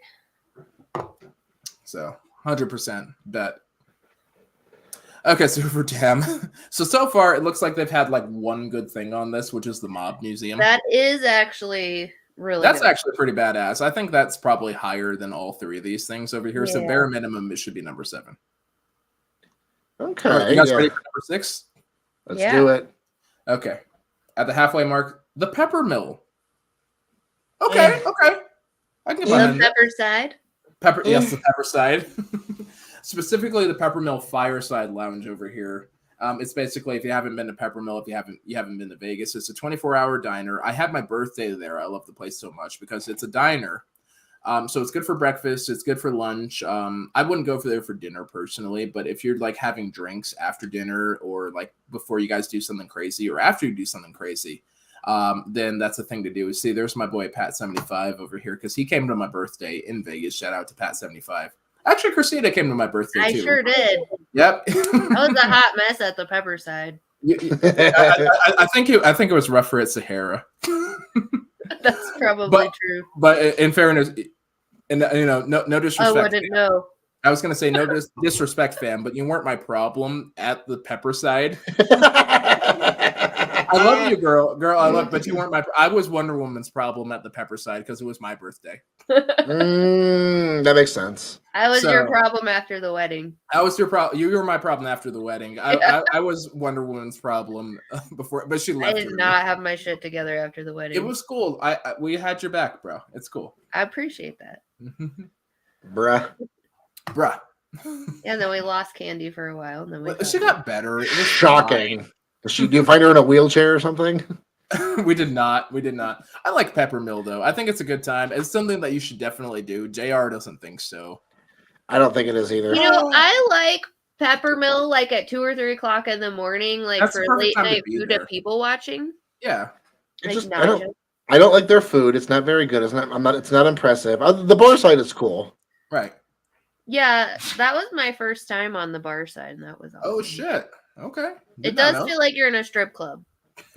So 100% bet. Okay, so Hoover Dam. So far, it looks like they've had like one good thing on this, which is the Mob Museum. That is actually really That's good. actually pretty badass. I think that's probably higher than all 3 of these things over here. Yeah. So bare minimum, it should be number 7. Okay. Right, you guys ready for number 6? Let's do it. Okay. At the halfway mark, the Pepper Mill. Okay. I can get behind the Pepper side. Yes, the Pepper side. Specifically, the Pepper Mill Fireside Lounge over here. It's basically, if you haven't been to Pepper Mill, if you haven't been to Vegas, it's a 24-hour diner. I had my birthday there. I love the place so much because it's a diner. So it's good for breakfast. It's good for lunch. I wouldn't go there for dinner personally, but if you're like having drinks after dinner or like before you guys do something crazy or after you do something crazy, then that's a thing to do. See, there's my boy Pat75 over here because he came to my birthday in Vegas. Shout out to Pat75. Actually, Christina came to my birthday too. I sure did. Yep. That was a hot mess at the Pepper side. I think it was rougher at Sahara. That's probably true. But in fairness, and no disrespect. I wouldn't know. I was gonna say no disrespect, fam, but you weren't my problem at the Pepper side. I love you, girl. I love, but you weren't I was Wonder Woman's problem at the Pepper side because it was my birthday. That makes sense. I was your problem after the wedding. I was your problem. You were my problem after the wedding. I was Wonder Woman's problem before, but she left. I did not have my shit together after the wedding. It was cool. We had your back, bro. It's cool. I appreciate that. Bruh. Yeah, and then we lost Candy for a while. And then she got better. It was shocking. Do you find her in a wheelchair or something? We did not. I like Pepper Mill though. I think it's a good time. It's something that you should definitely do. JR doesn't think so. I don't think it is either. I like Pepper Mill like at 2 or 3 o'clock in the morning, like that's for late night food and people watching. Yeah. I don't like their food. It's not very good. It's not impressive. The bar side is cool. Right. Yeah, that was my first time on the bar side, and that was awesome. Oh shit. Okay. It does feel like you're in a strip club.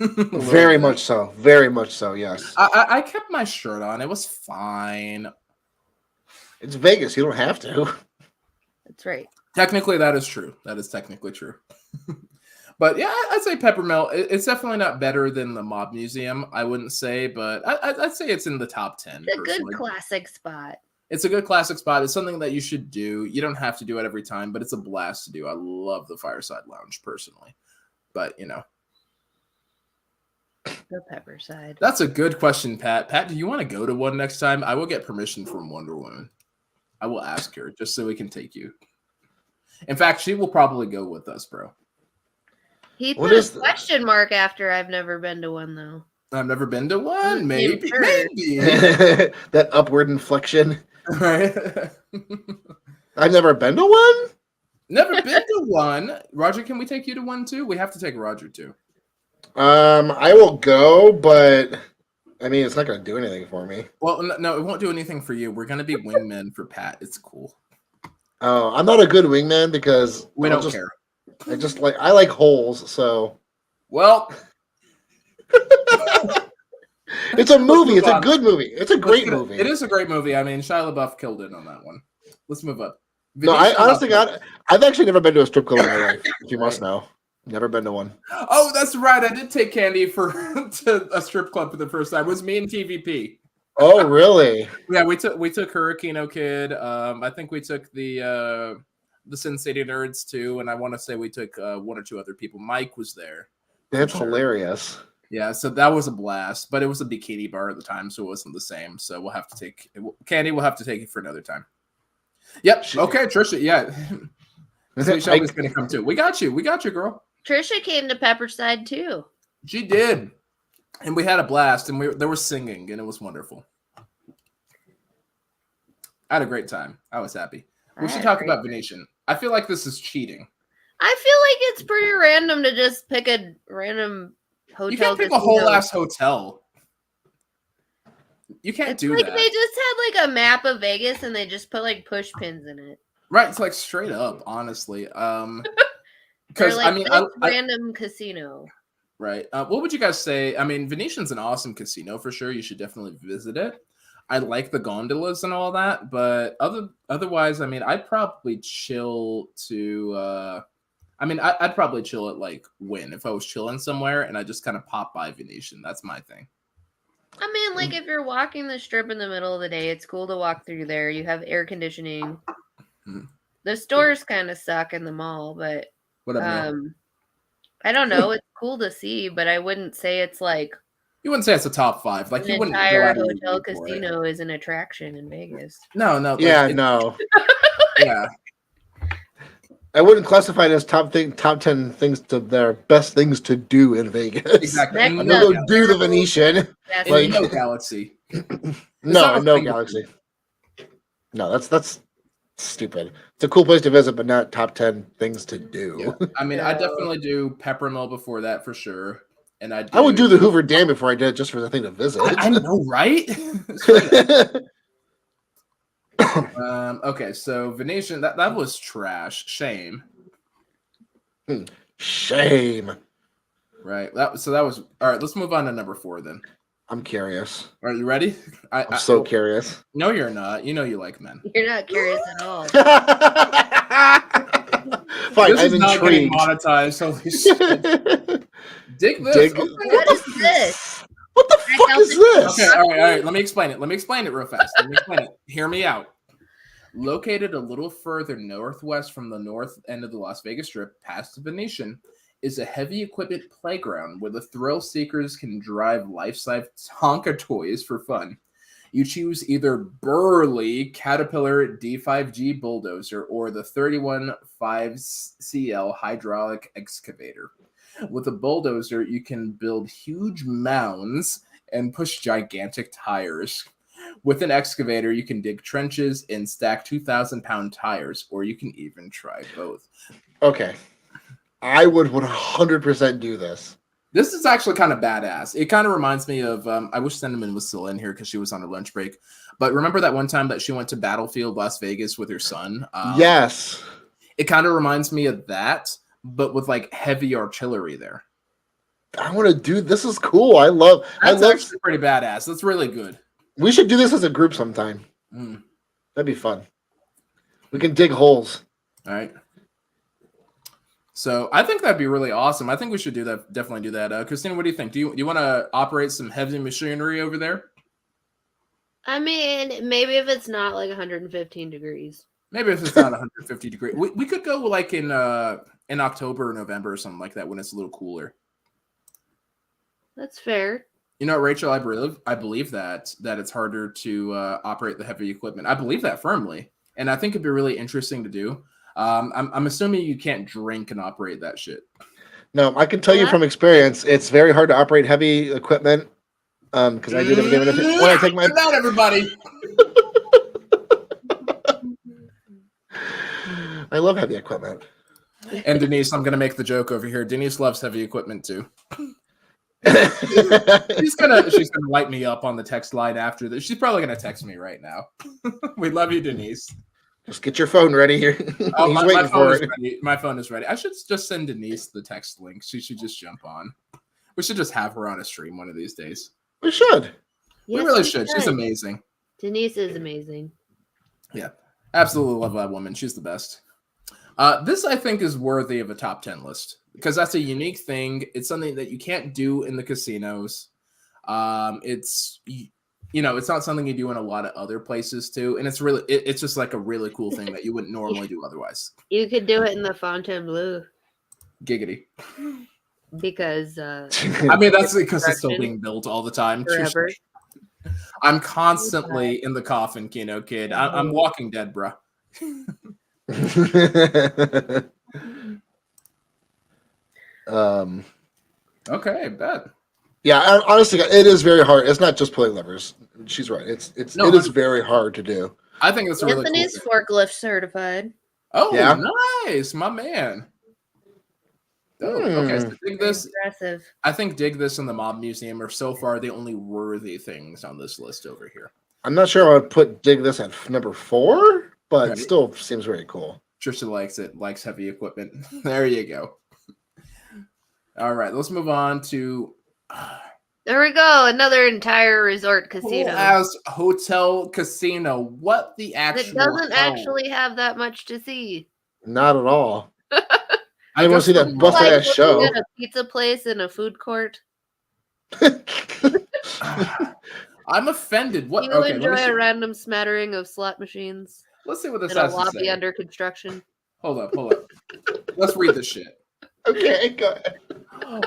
Very much so. Very much so, yes. I kept my shirt on. It was fine. It's Vegas. You don't have to. That's right. Technically, that is true. That is technically true. But yeah, I'd say Peppermill. It's definitely not better than the Mob Museum. I wouldn't say, but I'd say it's in the top 10. It's a good Personally, classic spot. it's a good classic spot. It's something that you should do. You don't have to do it every time, but it's a blast to do. I love the Fireside Lounge personally, but The Pepper side. that's a good question, Pat. Pat, do you want to go to one next time? I will get permission from Wonder Woman. I will ask her just so we can take you. In fact, she will probably go with us, bro. He What put a is the- question mark after I've never been to one though. I've never been to one. I'm Maybe, sure. maybe. That upward inflection. Right? I've never been to one. Never been to one. Roger, can we take you to one too? We have to take Roger too. I will go, but I mean, it's not going to do anything for me. Well, no, it won't do anything for you. We're gonna be wingmen for Pat. It's cool. Oh, I'm not a good wingman because We don't care. I like holes, so Well, it's a movie. move It's a on. good movie. It's a great movie. It is a great movie. I mean, Shia LaBeouf killed it on that one. Let's move up. No, I Venetian honestly Love- I've actually never been to a strip club in my life. If you must know, never been to one. Oh, that's right. I did take Candy to a strip club for the first time. It was me and TVP. Oh, really? Yeah, we took Hurricane Kid. I think we took the Sin City Nerds too, and I want to say we took one or two other people. Mike was there. That's Sure. hilarious. Yeah, so that was a blast, but it was a bikini bar at the time, so it wasn't the same. So we'll have to take Candy. We'll have to take it for another time. Yep. Shit. Okay, Trisha. Yeah. Sweet I- Shelby's gonna come too. We got you. We got you, girl. Trisha came to Pepperside too. She did, and we had a blast, and there was singing, and it was wonderful. I had a great time. I was happy. We should talk about Venetian. I feel like this is cheating. I feel like it's pretty random to just pick a random hotel. You can't pick a casino. whole ass hotel. You can't It's do like that. they just had like a map of Vegas and they just put like push pins in it. Right, it's like straight up, honestly. Or Because like I mean, this random casino. right. What would you guys say? I mean, Venetian's an awesome casino for sure. You should definitely visit it. I like the gondolas and all that, but otherwise, I mean, I'd probably chill to. I'd probably chill at like Wynn if I was chilling somewhere and I just kind of pop by Venetian. That's my thing. I mean, like if you're walking the strip in the middle of the day, it's cool to walk through there. You have air conditioning. Mhm. The stores kind of suck in the mall, but Whatever. I don't know. It's cool to see, but I wouldn't say it's like You wouldn't say it's a top five. Like an you wouldn't go entire out of your hotel way for it. casino is an attraction in Vegas. No. Like, Yeah, no. Yeah. I wouldn't classify it as top 10 things to their best things to do in Vegas. Exactly. Next In I'm up. gonna no, go do the Venetian. That's Like- no galaxy. No, not no a Galaxy. No, that's stupid. It's a cool place to visit, but not top 10 things to do. Yeah. I mean, I No. definitely do Peppermill before that for sure. And I would do the Hoover Dam before I did it just for the thing to visit. I know, right? Okay, so Venetian, that was trash. Shame. Shame. Right. That was all right. Let's move on to number 4 then. I'm curious. Are you ready? I'm so curious. No, you're not. You know you like men. You're not curious at all. Fine, This I'm is not getting intrigued. monetized. Holy shit. Dig this. Dig- Okay. What is this? What the fuck is this? Okay, all right. Let me explain it. Real fast. Let me explain it. Hear me out. Located a little further northwest from the north end of the Las Vegas Strip, past the Venetian, is a heavy equipment playground where the thrill seekers can drive life-size Tonka toys for fun. You choose either burly Caterpillar D5G bulldozer or the 31.5CL hydraulic excavator. With a bulldozer, you can build huge mounds and push gigantic tires. With an excavator, you can dig trenches and stack 2,000-pound tires, or you can even try both. Okay. I would 100% do this. This is actually kind of badass. It kind of reminds me of, I wish Cinnamon was still in here because she was on her lunch break. But remember that one time that she went to Battlefield Las Vegas with her son? Yes. It kind of reminds me of that, but with like heavy artillery there. I want to do this. Is cool. I love That's actually pretty badass. That's really good. We should do this as a group sometime. Mm. That'd be fun. We can dig holes. All right. So I think that'd be really awesome. I think we should do that. Definitely do that. Christina, what do you think? Do you want to operate some heavy machinery over there? I mean, maybe if it's not like 115 degrees. Maybe if it's not 150 degrees, we could go like in October or November or something like that when it's a little cooler. That's fair. You know, Rachel, I believe that it's harder to operate the heavy equipment. I believe that firmly, and I think it'd be really interesting to do. I'm assuming you can't drink and operate that shit. No, I can tell you from experience, it's very hard to operate heavy equipment. Because I do it every day when I take my. Not everybody. I love heavy equipment. And Denise, I'm gonna make the joke over here. Denise loves heavy equipment too. she's gonna light me up on the text line after this. She's probably gonna text me right now. We love you, Denise. Just get your phone ready here. Oh, He's waiting for it. ready. My phone is ready. I should just send Denise the text link. She should just jump on. We should just have her on a stream one of these days. We should. We really should. She's amazing. Denise is amazing. Yeah, absolutely love that woman. She's the best. This, I think, is worthy of a top 10 list because that's a unique thing. It's something that you can't do in the casinos. It's it's not something you do in a lot of other places too, and it's just like a really cool thing that you wouldn't normally do otherwise. You could do it in the Fontainebleau. Giggity. Because I mean that's because it's still being built all the time. Forever. I'm constantly in the coffin, Kino Kid. I'm Walking Dead, bro. Okay, bet. Yeah, honestly, it is very hard. It's not just pulling levers. She's right. It is very hard to do. I think it's really Anthony's cool. forklift certified. Oh, yeah. Nice, my man. Oh, okay, so dig this. Impressive. I think dig this and the Mob Museum are so far the only worthy things on this list over here. I'm not sure I would put dig this at number 4, but it still seems very cool. Trisha likes it, likes heavy equipment. There you go. All right, let's move on to. There we go. Another entire resort casino. As hotel casino. What the actual? It doesn't actually have that much to see. Not at all. I want to see that busted ass show. At a pizza place in a food court. I'm offended. What? You enjoy a random smattering of slot machines. Let's see what this in has a to lobby say. under construction. Hold up. Let's read this shit. Okay, go ahead.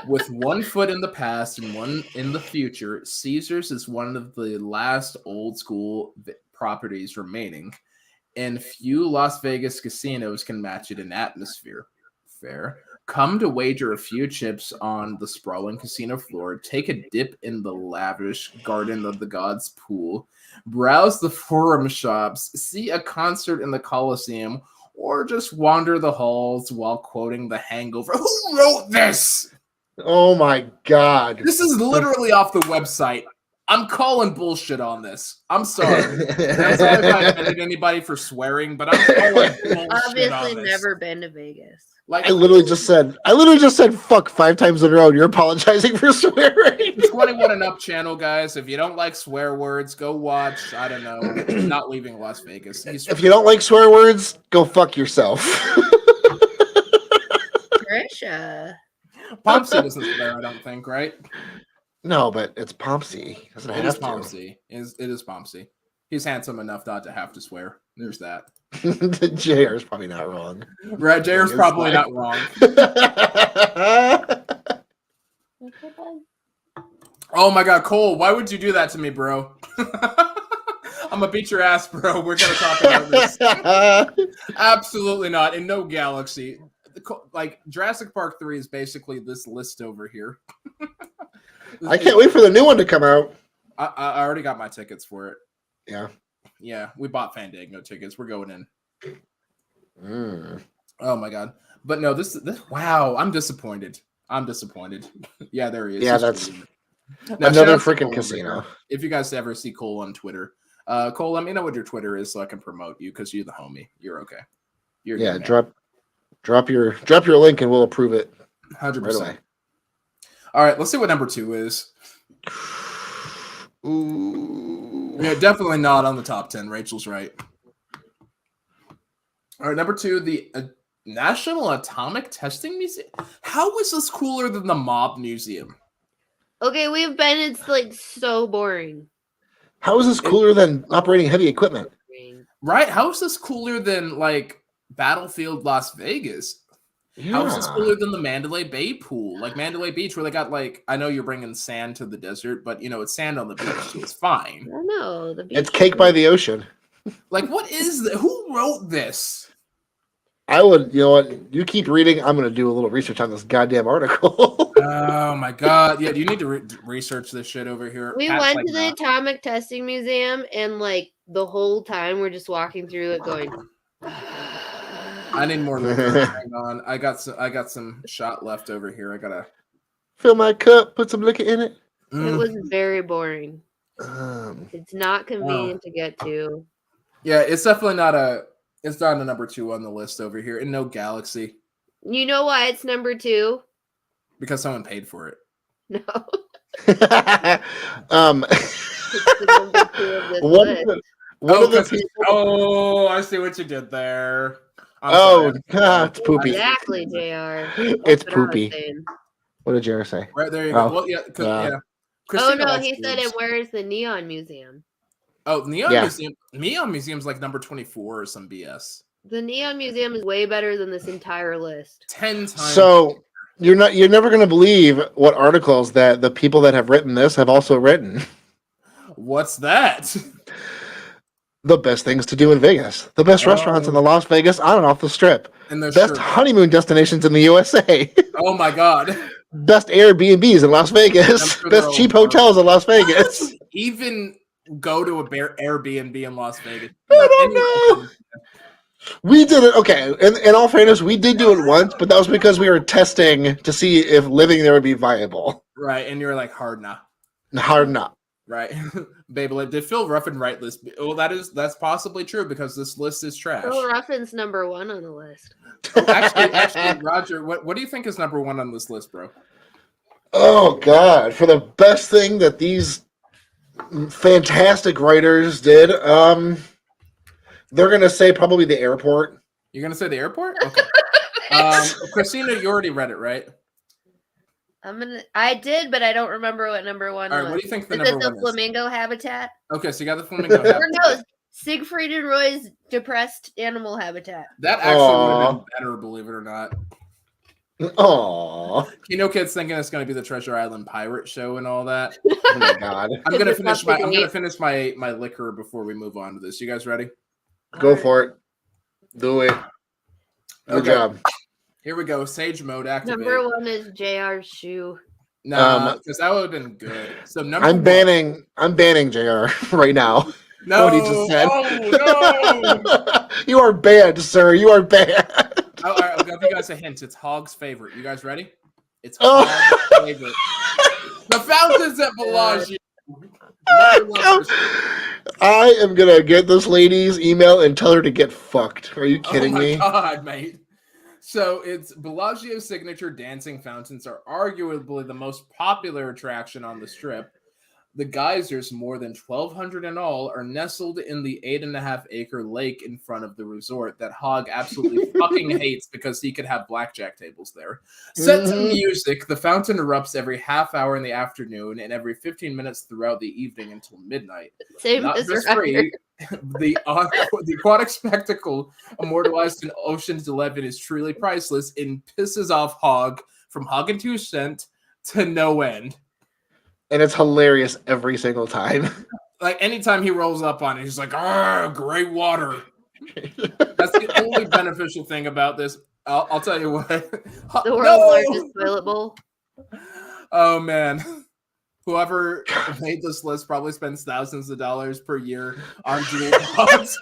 With one foot in the past and one in the future, Caesars is one of the last old school properties remaining, and few Las Vegas casinos can match it in atmosphere. Fair. Come to wager a few chips on the sprawling casino floor, take a dip in the lavish Garden of the Gods pool, browse the forum shops, see a concert in the Coliseum, or just wander the halls while quoting The Hangover. Who wrote this? Oh my God. This is literally off the website. I'm calling bullshit on this. I'm sorry. I'm sorry if I offended anybody for swearing, but I'm calling bullshit Obviously on this. never been to Vegas. Like I literally just said fuck 5 times in a row. You're apologizing for swearing. 21 and up channel, guys. If you don't like swear words, go watch, I don't know, Not Leaving Las Vegas. If you don't like swear words, go fuck yourself. Trisha. Pomsey doesn't swear, I don't think, right? No, but it's Pomsey. Doesn't It have is to. Pomsey. It is Pomsey. He's handsome enough not to have to swear. There's that. JR is probably not wrong. Right, JR's probably not wrong. Oh my God, Cole, why would you do that to me, bro? I'm gonna beat your ass, bro. We're gonna talk about this. Absolutely not. In no galaxy. Like, Jurassic Park 3 is basically this list over here. I can't wait for the new one to come out. I already got my tickets for it. Yeah. Yeah, we bought Fandango tickets. We're going in. Mm. Oh my God. But no, this wow, I'm disappointed. Yeah, there he is. Yeah, that's now, another freaking casino. If you guys ever see Cole on Twitter, Cole, let me know what your Twitter is so I can promote you because you're the homie. You're okay. You're yeah, good, drop your link and we'll approve it. 100%. Right away. All right, let's see what number 2 is. Ooh. Yeah, definitely not on the top 10. Rachel's right. All right, number 2, the National Atomic Testing Museum? How is this cooler than the Mob Museum? Okay, we've been. It's like so boring. How is this cooler than operating heavy equipment? Right? How is this cooler than like Battlefield Las Vegas? How is this cooler than the Mandalay Bay pool? Like Mandalay Beach, where they got like, I know you're bringing sand to the desert, but you know, it's sand on the beach, so it's fine. I don't know. The beach It's cake by the ocean. Like, what is that? Who wrote this? I would, you know what? You keep reading. I'm going to do a little research on this goddamn article. Oh my god! Yeah, you need to research this shit over here. We Pat's went like, to the "Nah." Atomic Testing Museum, and like the whole time we're just walking through it, going. I need more liquor. Hang on, I got some shot left over here. I gotta Fill my cup. Put some liquor in it. It was very boring. Um, It's not convenient to get to. Yeah, it's definitely not a. It's not a number 2 on the list over here, and no Galaxy You know why it's number 2? because someone paid for it. No. um, It's the number 2 of this one list. of the people. Oh, I see what you did there. I'm Oh, sorry. God, it's poopy. Exactly, JR. It's That's what I was poopy. saying. What did Jared say? Right there you go. Oh. Well, yeah, yeah. Oh Christina no, likes he said boobs. it. Where's the Neon Museum? Oh, Neon Yeah. Museum. Neon Museum's like number 24 or some BS. The Neon Museum is way better than this entire list. 10 times. So you're never going to believe what articles that the people that have written this have also written. What's that? The best things to do in Vegas, the best restaurants in the Las Vegas on and off the Strip, And they're best sure. honeymoon destinations in the USA, Oh my god. best Airbnbs in Las Vegas, sure they're best all cheap horrible. hotels in Las Vegas. Even go to a Airbnb in Las Vegas. I don't know. We did it. Okay, in all fairness, we did do it once, but that was because we were testing to see if living there would be viable. Right, and you're like, hard nah. Hard not. Right. Babe, did Phil Ruffin write this? Well, that's possibly true because this list is trash. Phil Ruffin's number 1 on the list. Oh, actually, Roger, what do you think is number 1 on this list, bro? Oh God! For the best thing that these fantastic writers did, they're gonna say probably the airport. You're gonna say the airport? Okay. Christina, you already read it, right? I did, but I don't remember what number 1 All right, was. what do you think the Is number it the 1 is? flamingo habitat? Okay, so you got the flamingo Or habitat. no, Siegfried and Roy's depressed animal habitat. That actually would have been better, believe it or not. Aww. You know, kids thinking it's going to be the Treasure Island pirate show and all that. Oh my God. I'm gonna It's finish up to date. my liquor before we move on to this. You guys ready? Go for it. Do it. Good Okay. job. Here we go. Sage mode activate. Number 1 is JR's shoe. No, because that would have been good. So number I'm 1. banning JR right now. No, what he just said. no. You are banned, sir. You are banned. All right, I'll give you guys a hint. It's Hog's favorite. You guys ready? It's Oh. Hog's favorite. The fountains at Bellagio. I am gonna get this lady's email and tell her to get fucked. Are you kidding oh my me? God, mate. So it's Bellagio's signature dancing fountains are arguably the most popular attraction on the Strip. The geysers, more than 1,200 in all, are nestled in the 8.5-acre lake in front of the resort that Hogg absolutely fucking hates because he could have blackjack tables there. Set to music, the fountain erupts every half hour in the afternoon and every 15 minutes throughout the evening until midnight. Same Not as just Roger. free, the aquatic spectacle immortalized in Ocean's 11 is truly priceless and pisses off Hogg from Hogg and 2 Cent to no end. And it's hilarious every single time. Like anytime he rolls up on it, he's like, "Ah, great water." That's the only beneficial thing about this. I'll tell you what. The world's largest toilet bowl. Oh man, whoever made this list probably spends thousands of dollars per year on jewel pods.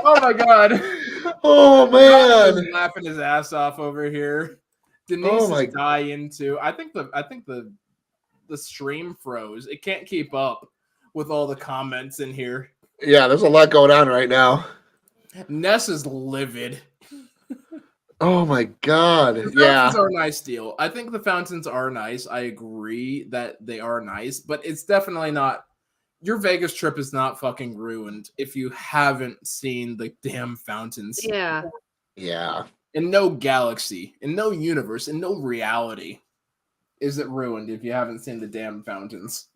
Oh my god! Oh He's man. laughing his ass off over here. Denise Oh, my- is dying too. I think the stream froze. It can't keep up with all the comments in here. Yeah, there's a lot going on right now. Ness is livid. Oh my god. The Yeah. fountains are a nice deal. I think the fountains are nice. I agree that they are nice, but it's definitely not. your Vegas trip is not fucking ruined if you haven't seen the damn fountains. Yeah. Yeah. In no galaxy, in no universe, in no reality is it ruined if you haven't seen the damn fountains.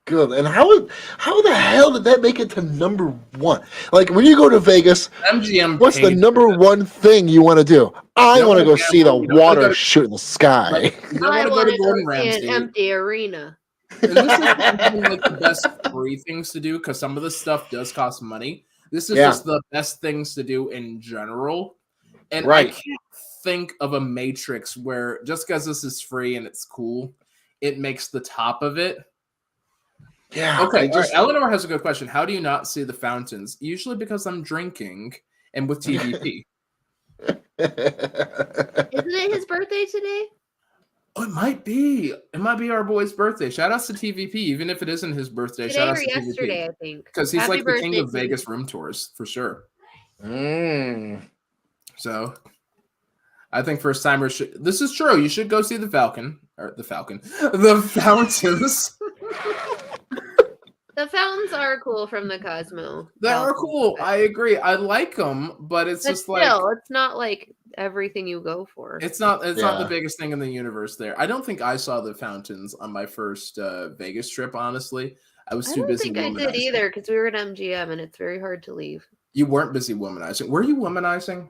Good. And how the hell did that make it to number one? Like when you go to Vegas, MGM what's the paid number for one thing you want to do? I don't want to wanna go see the gamble, you don't wanna water go to- shoot in the sky. Right. You don't I want to go want to to go Gordon see an Ramsay. empty arena. And this isn't even like the best free things to do because some of this stuff does cost money. This is Yeah. just the best things to do in general. And I Right. can't think of a matrix where just because this is free and it's cool, it makes the top of it. Yeah. Okay, I just all right. Eleanor has a good question. How do you not see the fountains? Usually because I'm drinking and with TVP. Isn't it his birthday today? Oh, it might be. It might be our boy's birthday. Shout outs to TVP, even if it isn't his birthday. Today Shout or outs to yesterday, TVP. I think. Because he's Happy like the king birthday of to Vegas room tours, for sure. So I think first timers should. This is true. You should go see the Falcon. Or the Falcon. The fountains. The fountains are cool from the Cosmo. They are Falcon, cool. but- I agree. I like them, but it's But just still, like it's not like everything you go for. it's not the Yeah. biggest thing in the universe there. I don't think I saw the fountains on my first Vegas trip, honestly. I was I too don't busy think I did womanizing. either because we were at MGM and it's very hard to leave. You weren't busy womanizing. Were you womanizing?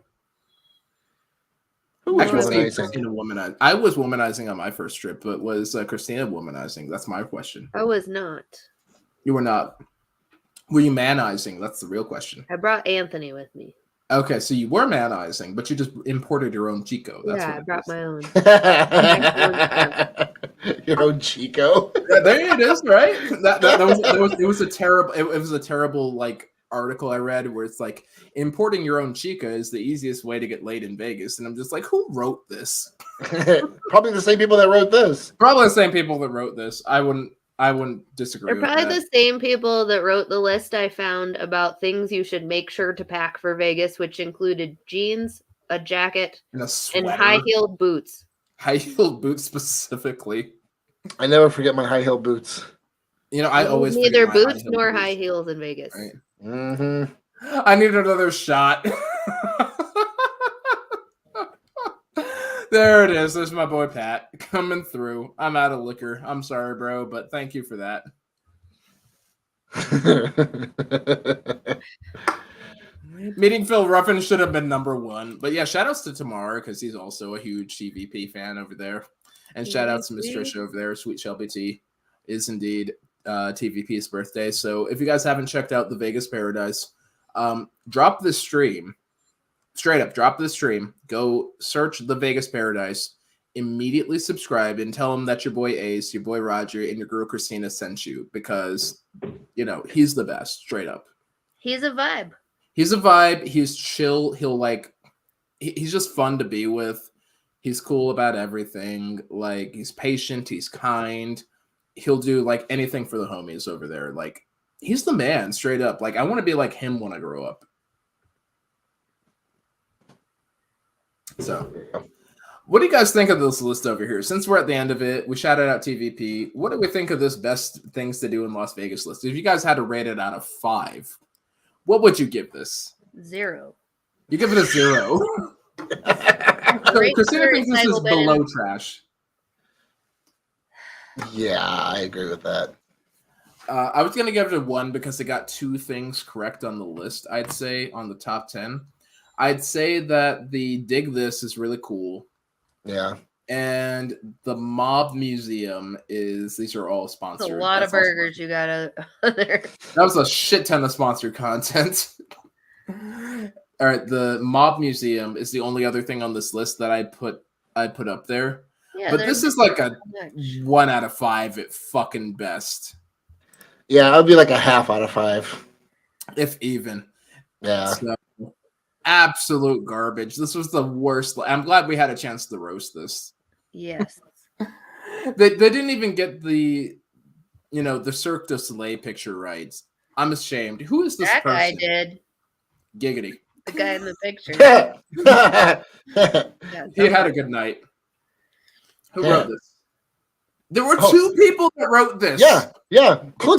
Who was I can see womanizing? Christina womanizing. I was womanizing on my first trip, but was Christina womanizing? That's my question. I was not. You were not. Were you manizing? That's the real question. I brought Anthony with me. Okay, so you were manizing, but you just imported your own Chico. That's Yeah, I what brought it my own. Your own Chico. is. There it is, right? It was a terrible. It was a terrible like article I read where it's like importing your own chica is the easiest way to get laid in Vegas, and I'm just like, who wrote this? Probably the same people that wrote this. Probably the same people that wrote this. I wouldn't disagree. They're with probably that. the same people that wrote the list I found about things you should make sure to pack for Vegas, which included jeans, a jacket, And a and sweater. high-heeled boots. High-heeled boots specifically. I never forget my high heel boots. You know, I always neither forget my boots high-heeled nor boots. high heels in Vegas. Right. Mm-hmm. I need another shot. There it is. There's my boy Pat coming through. I'm out of liquor. I'm sorry, bro, but thank you for that. Meeting Phil Ruffin should have been number one. But yeah, shout outs to Tamara because he's also a huge TVP fan over there. And shout outs to Miss Trisha over there. Sweet Shelby T is indeed TVP's birthday. So if you guys haven't checked out the Vegas Paradise, drop this stream. Straight up, drop this stream. Go search the Vegas Paradise. Immediately subscribe and tell them that your boy Ace, your boy Roger, and your girl Christina sent you because, you know, he's the best. Straight up. He's a vibe. He's a vibe. He's chill. He's just fun to be with. He's cool about everything. Like, he's patient. He's kind. He'll do, like, anything for the homies over there. Like, he's the man, straight up. Like, I want to be like him when I grow up. So, what do you guys think of this list over here? Since we're at the end of it, we shouted out TVP. What do we think of this best things to do in Las Vegas list? If you guys had to rate it out of 5, what would you give this? 0. You give it a 0. So Christina thinks this is below trash. Yeah, I agree with that. I was going to give it a 1 because it got 2 things correct on the list, I'd say, on the top 10. I'd say that the Dig This is really cool. Yeah. And the Mob Museum these are all sponsored. That's a lot of burgers you got on there. That was a shit ton of sponsored content. All right, the Mob Museum is the only other thing on this list that I'd put up there. Yeah, But this is like a much. 1 out of 5 at fucking best. Yeah, I'd be like a half out of 5. If even. Yeah. So, absolute garbage. This was the worst. I'm glad we had a chance to roast this. Yes. They didn't even get the Cirque du Soleil picture right. I'm ashamed. Who is this That person? guy did. Giggity. The guy in the picture. He had a good night. Who wrote this? There were two people that wrote this. Yeah. Go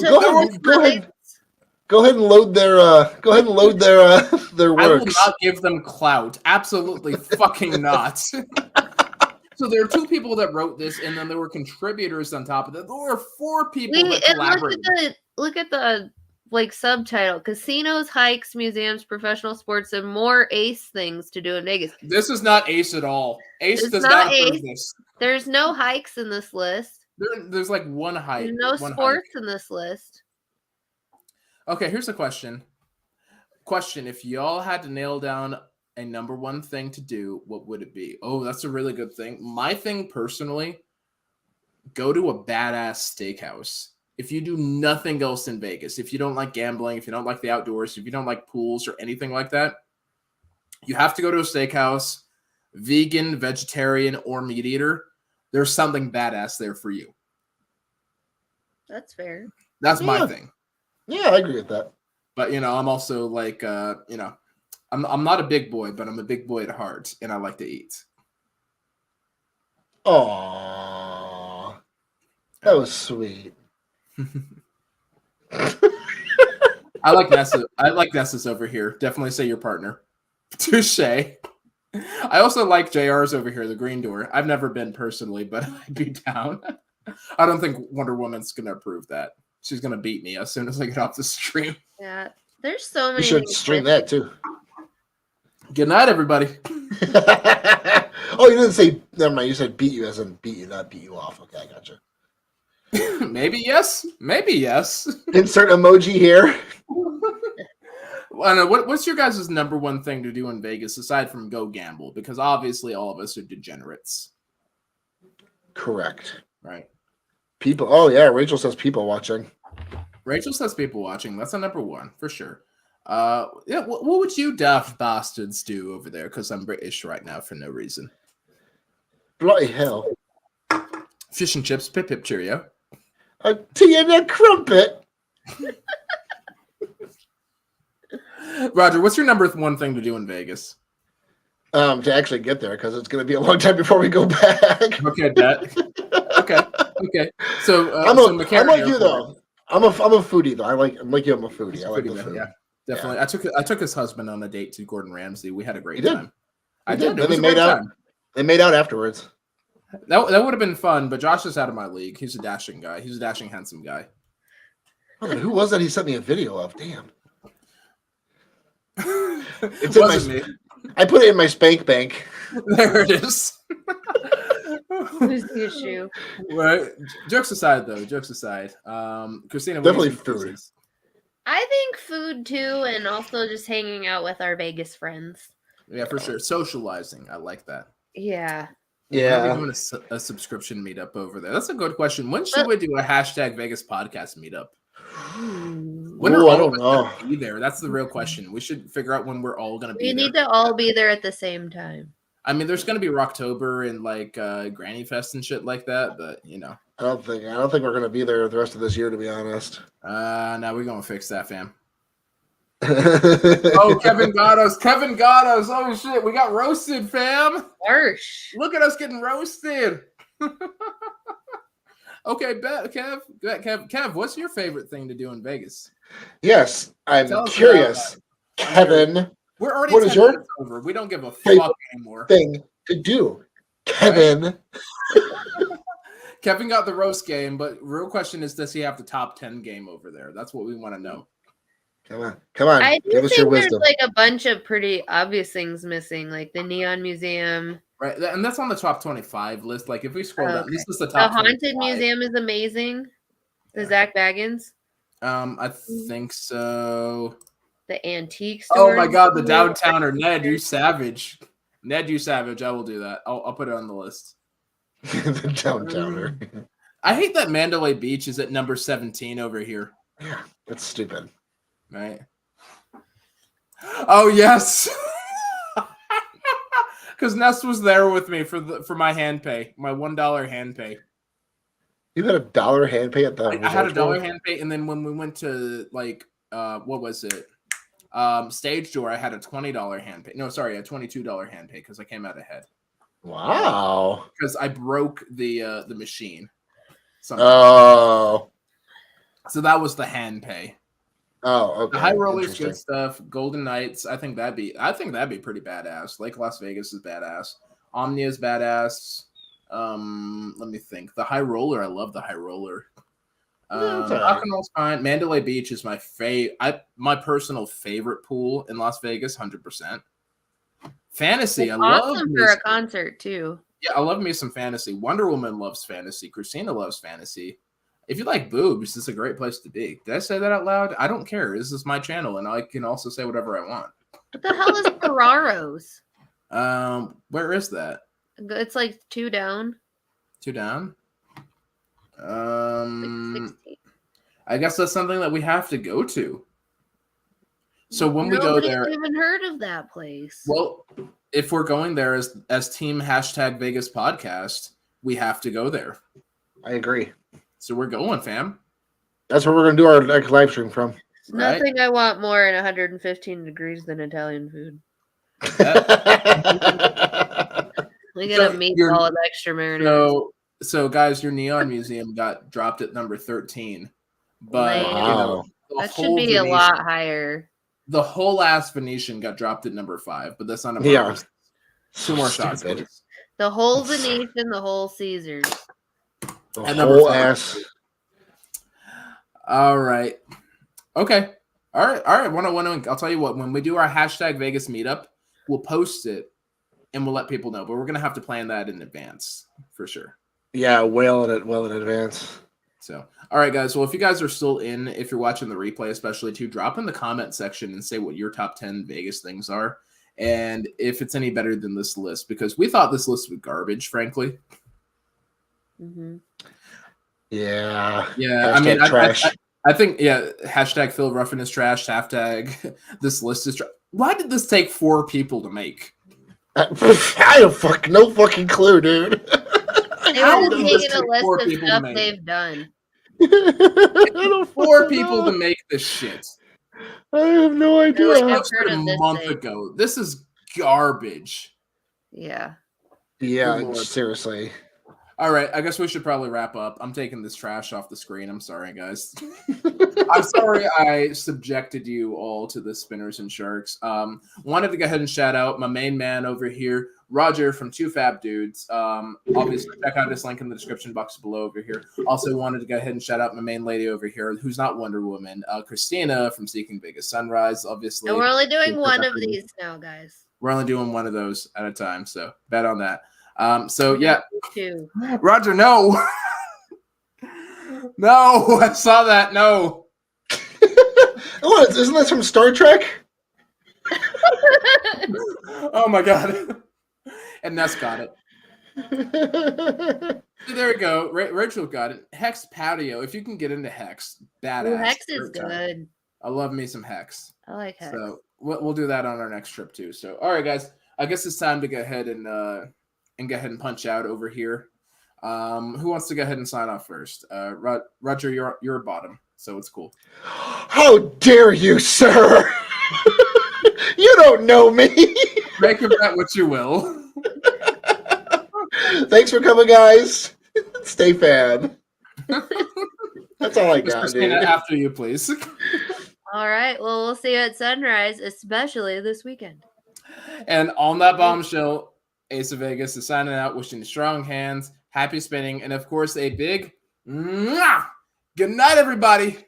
ahead and load their their I will works. not give them clout. Absolutely fucking not. So there are two people that wrote this, and then there were contributors on top of it. There were four people that collaborated. Look at the like subtitle: casinos, hikes, museums, professional sports, and more Ace things to do in Vegas. This is not Ace at all. Ace does not approve this. There's no hikes in this list. There's like one hike. There's no sports in this list. Okay, here's a question. If y'all had to nail down a number one thing to do, what would it be? Oh, that's a really good thing. My thing personally, go to a badass steakhouse. If you do nothing else in Vegas, if you don't like gambling, if you don't like the outdoors, if you don't like pools or anything like that, you have to go to a steakhouse, vegan, vegetarian, or meat eater. There's something badass there for you. That's fair. That's my thing. Yeah, I agree with that. But, I'm also like, I'm not a big boy, but I'm a big boy at heart, and I like to eat. Aww. That was sweet. I like Nessa. Nessa's over here. Definitely say your partner. Touche. I also like JR's over here, the green door. I've never been personally, but I'd be down. I don't think Wonder Woman's going to approve that. She's going to beat me as soon as I get off the stream. Yeah, there's so many. You should stream that too. Good night, everybody. Oh, you didn't say, never mind. You said beat you as in beat you, not beat you off. Okay, I gotcha. Maybe yes. Insert emoji here. I know. What's your guys' number one thing to do in Vegas aside from go gamble? Because obviously all of us are degenerates. Correct. Right. People. Oh, yeah. Rachel says people watching. Rachel says people watching. That's a number one for sure. Yeah. What would you daft bastards do over there? Because I'm British right now for no reason. Bloody hell. Fish and chips, pip pip cheerio. A tea and a crumpet. Roger, what's your number one thing to do in Vegas? To actually get there, because it's going to be a long time before we go back. Okay, bet. Okay. So I'm like you though. I'm a foodie though. I'm like you. I'm a foodie. I like the food. Yeah, definitely. Yeah. I took his husband on a date to Gordon Ramsay. We had a great time. I did. They made out. They made out afterwards. That would have been fun, but Josh is out of my league. He's a dashing guy. He's a dashing, handsome guy. Oh, who was that he sent me a video of? Damn. It wasn't me. I put it in my spank bank. There it is. Who's the issue? Right. Jokes aside, Christina, definitely food. I think food too, and also just hanging out with our Vegas friends. Yeah, for sure. Socializing. I like that. Yeah. Yeah. We're doing a subscription meetup over there. That's a good question. When should we do a hashtag Vegas podcast meetup? When are all of us going to be there? That's the real question. We should figure out when we're all going to be there. We need to all be there at the same time. I mean, there's going to be Rocktober and like Granny Fest and shit like that, but I don't think we're going to be there the rest of this year, to be honest. No, we're going to fix that, fam. Oh, Kevin got us. Oh shit, we got roasted, fam. Harsh. Look at us getting roasted. Okay, Kev, what's your favorite thing to do in Vegas? Yes, I'm curious, Kevin. We're already what is your over. We don't give a fuck anymore. Thing to do, Kevin. Right? Kevin got the roast game, but real question is, does he have the top 10 game over there? That's what we want to know. Come on. I do give us your wisdom. There's like a bunch of pretty obvious things missing, like the Neon Museum. Right, and that's on the top 25 list. Like if we scroll down, this is the top. The Haunted Museum is amazing. The Zach Baggins. I think so. The antique store. Oh my god, the Downtowner. Ned, you savage. I will do that. I'll put it on the list. The Downtowner. I hate that Mandalay Beach is at number 17 over here. Yeah, that's stupid. Right. Oh yes. Because Ness was there with me for my hand pay, my $1 hand pay. You had $1 hand pay at the I had $1 hand pay, and then when we went to like what was it? Stage door, I had a $20 hand pay. No, sorry, a $22 hand pay because I came out ahead. Wow. Because I broke the machine. something. Oh. So that was the hand pay. Oh, okay. The High Rollers, Interesting. good stuff. Golden Knights, I think that'd be pretty badass. Lake Las Vegas is badass. Omnia is badass. Let me think. The High Roller, I love the High Roller. That's all Rock right. and Roll's fine. Mandalay Beach is my personal favorite pool in Las Vegas, 100%. Fantasy, It's I love awesome me for a some- concert too. Yeah, I love me some fantasy. Wonder Woman loves fantasy. Christina loves fantasy. If you like boobs, this is a great place to be. Did I say that out loud? I don't care. This is my channel, and I can also say whatever I want. What the hell is Ferraro's? Where is that? It's like 2 down. 2 down. Like 16. I guess that's something that we have to go to. So when we go Nobody's there, even heard of that place. well, if we're going there as Team #Vegas Podcast, we have to go there. I agree. So we're going, fam. That's where we're gonna do our next live stream from. Right? Nothing I want more in 115 degrees than Italian food. We get a meatball with extra marinara. So guys, your Neon Museum got dropped at number 13. But Lame. Wow. the That should whole be a Venetian- lot higher. The whole ass Venetian got dropped at number 5, but that's not a Yeah. bonus. 2 more shots, Stupid. please. The whole Venetian, the whole Caesars. The At number whole 5. ass. All right. Okay. All right. One. I'll tell you what. When we do our #Vegas meetup, we'll post it and we'll let people know. But we're gonna have to plan that in advance for sure. Yeah, well in advance. So, all right, guys. Well, if you guys are still in, if you're watching the replay, especially too, drop in the comment section and say what your top 10 Vegas things are, and if it's any better than this list, because we thought this list was garbage, frankly. Mm-hmm. Yeah. Yeah, I mean, Trash. I think, yeah, #Phil Ruffin is trash. # this list is trash. Why did this take 4 people to make? I have no fucking clue, dude. They How were did just this making a take list 4 of people to stuff make? they've done. I don't 4 fucking people know. to make this shit. I have no They're idea. like, I've Posted heard a of this month thing. ago. This is garbage. Yeah. Yeah, Good Lord. seriously. All right, I guess we should probably wrap up. I'm taking this trash off the screen. I'm sorry, guys. I'm sorry I subjected you all to the Spinners and Sharks. Wanted to go ahead and shout out my main man over here, Roger from Two Fab Dudes. Obviously, check out his link in the description box below over here. Also wanted to go ahead and shout out my main lady over here, who's not Wonder Woman, Christina from Seeking Vegas Sunrise, obviously. And we're only doing Super one of happy. these now, guys. We're only doing one of those at a time, so bet on that. So yeah, 2. Roger, no. No, I saw that. No. Oh, isn't that from Star Trek? Oh my god. And Ness got it. There we go. Rachel got it. Hex Patio. If you can get into Hex, badass. Ooh, Hex is Third time. good. I love me some Hex. I like Hex. So we'll do that on our next trip too. So all right, guys. I guess it's time to go ahead and go ahead and punch out over here. Who wants to go ahead and sign off first? Roger, you're bottom, so it's cool. How dare you, sir? You don't know me. Make of that what you will. Thanks for coming, guys. Stay fan. That's all I Miss got, Christina, dude. after you, please. All right. Well, we'll see you at sunrise, especially this weekend. And on that bombshell, Ace of Vegas is signing out, wishing you strong hands, happy spinning, and of course, a big mwah! Good night, everybody.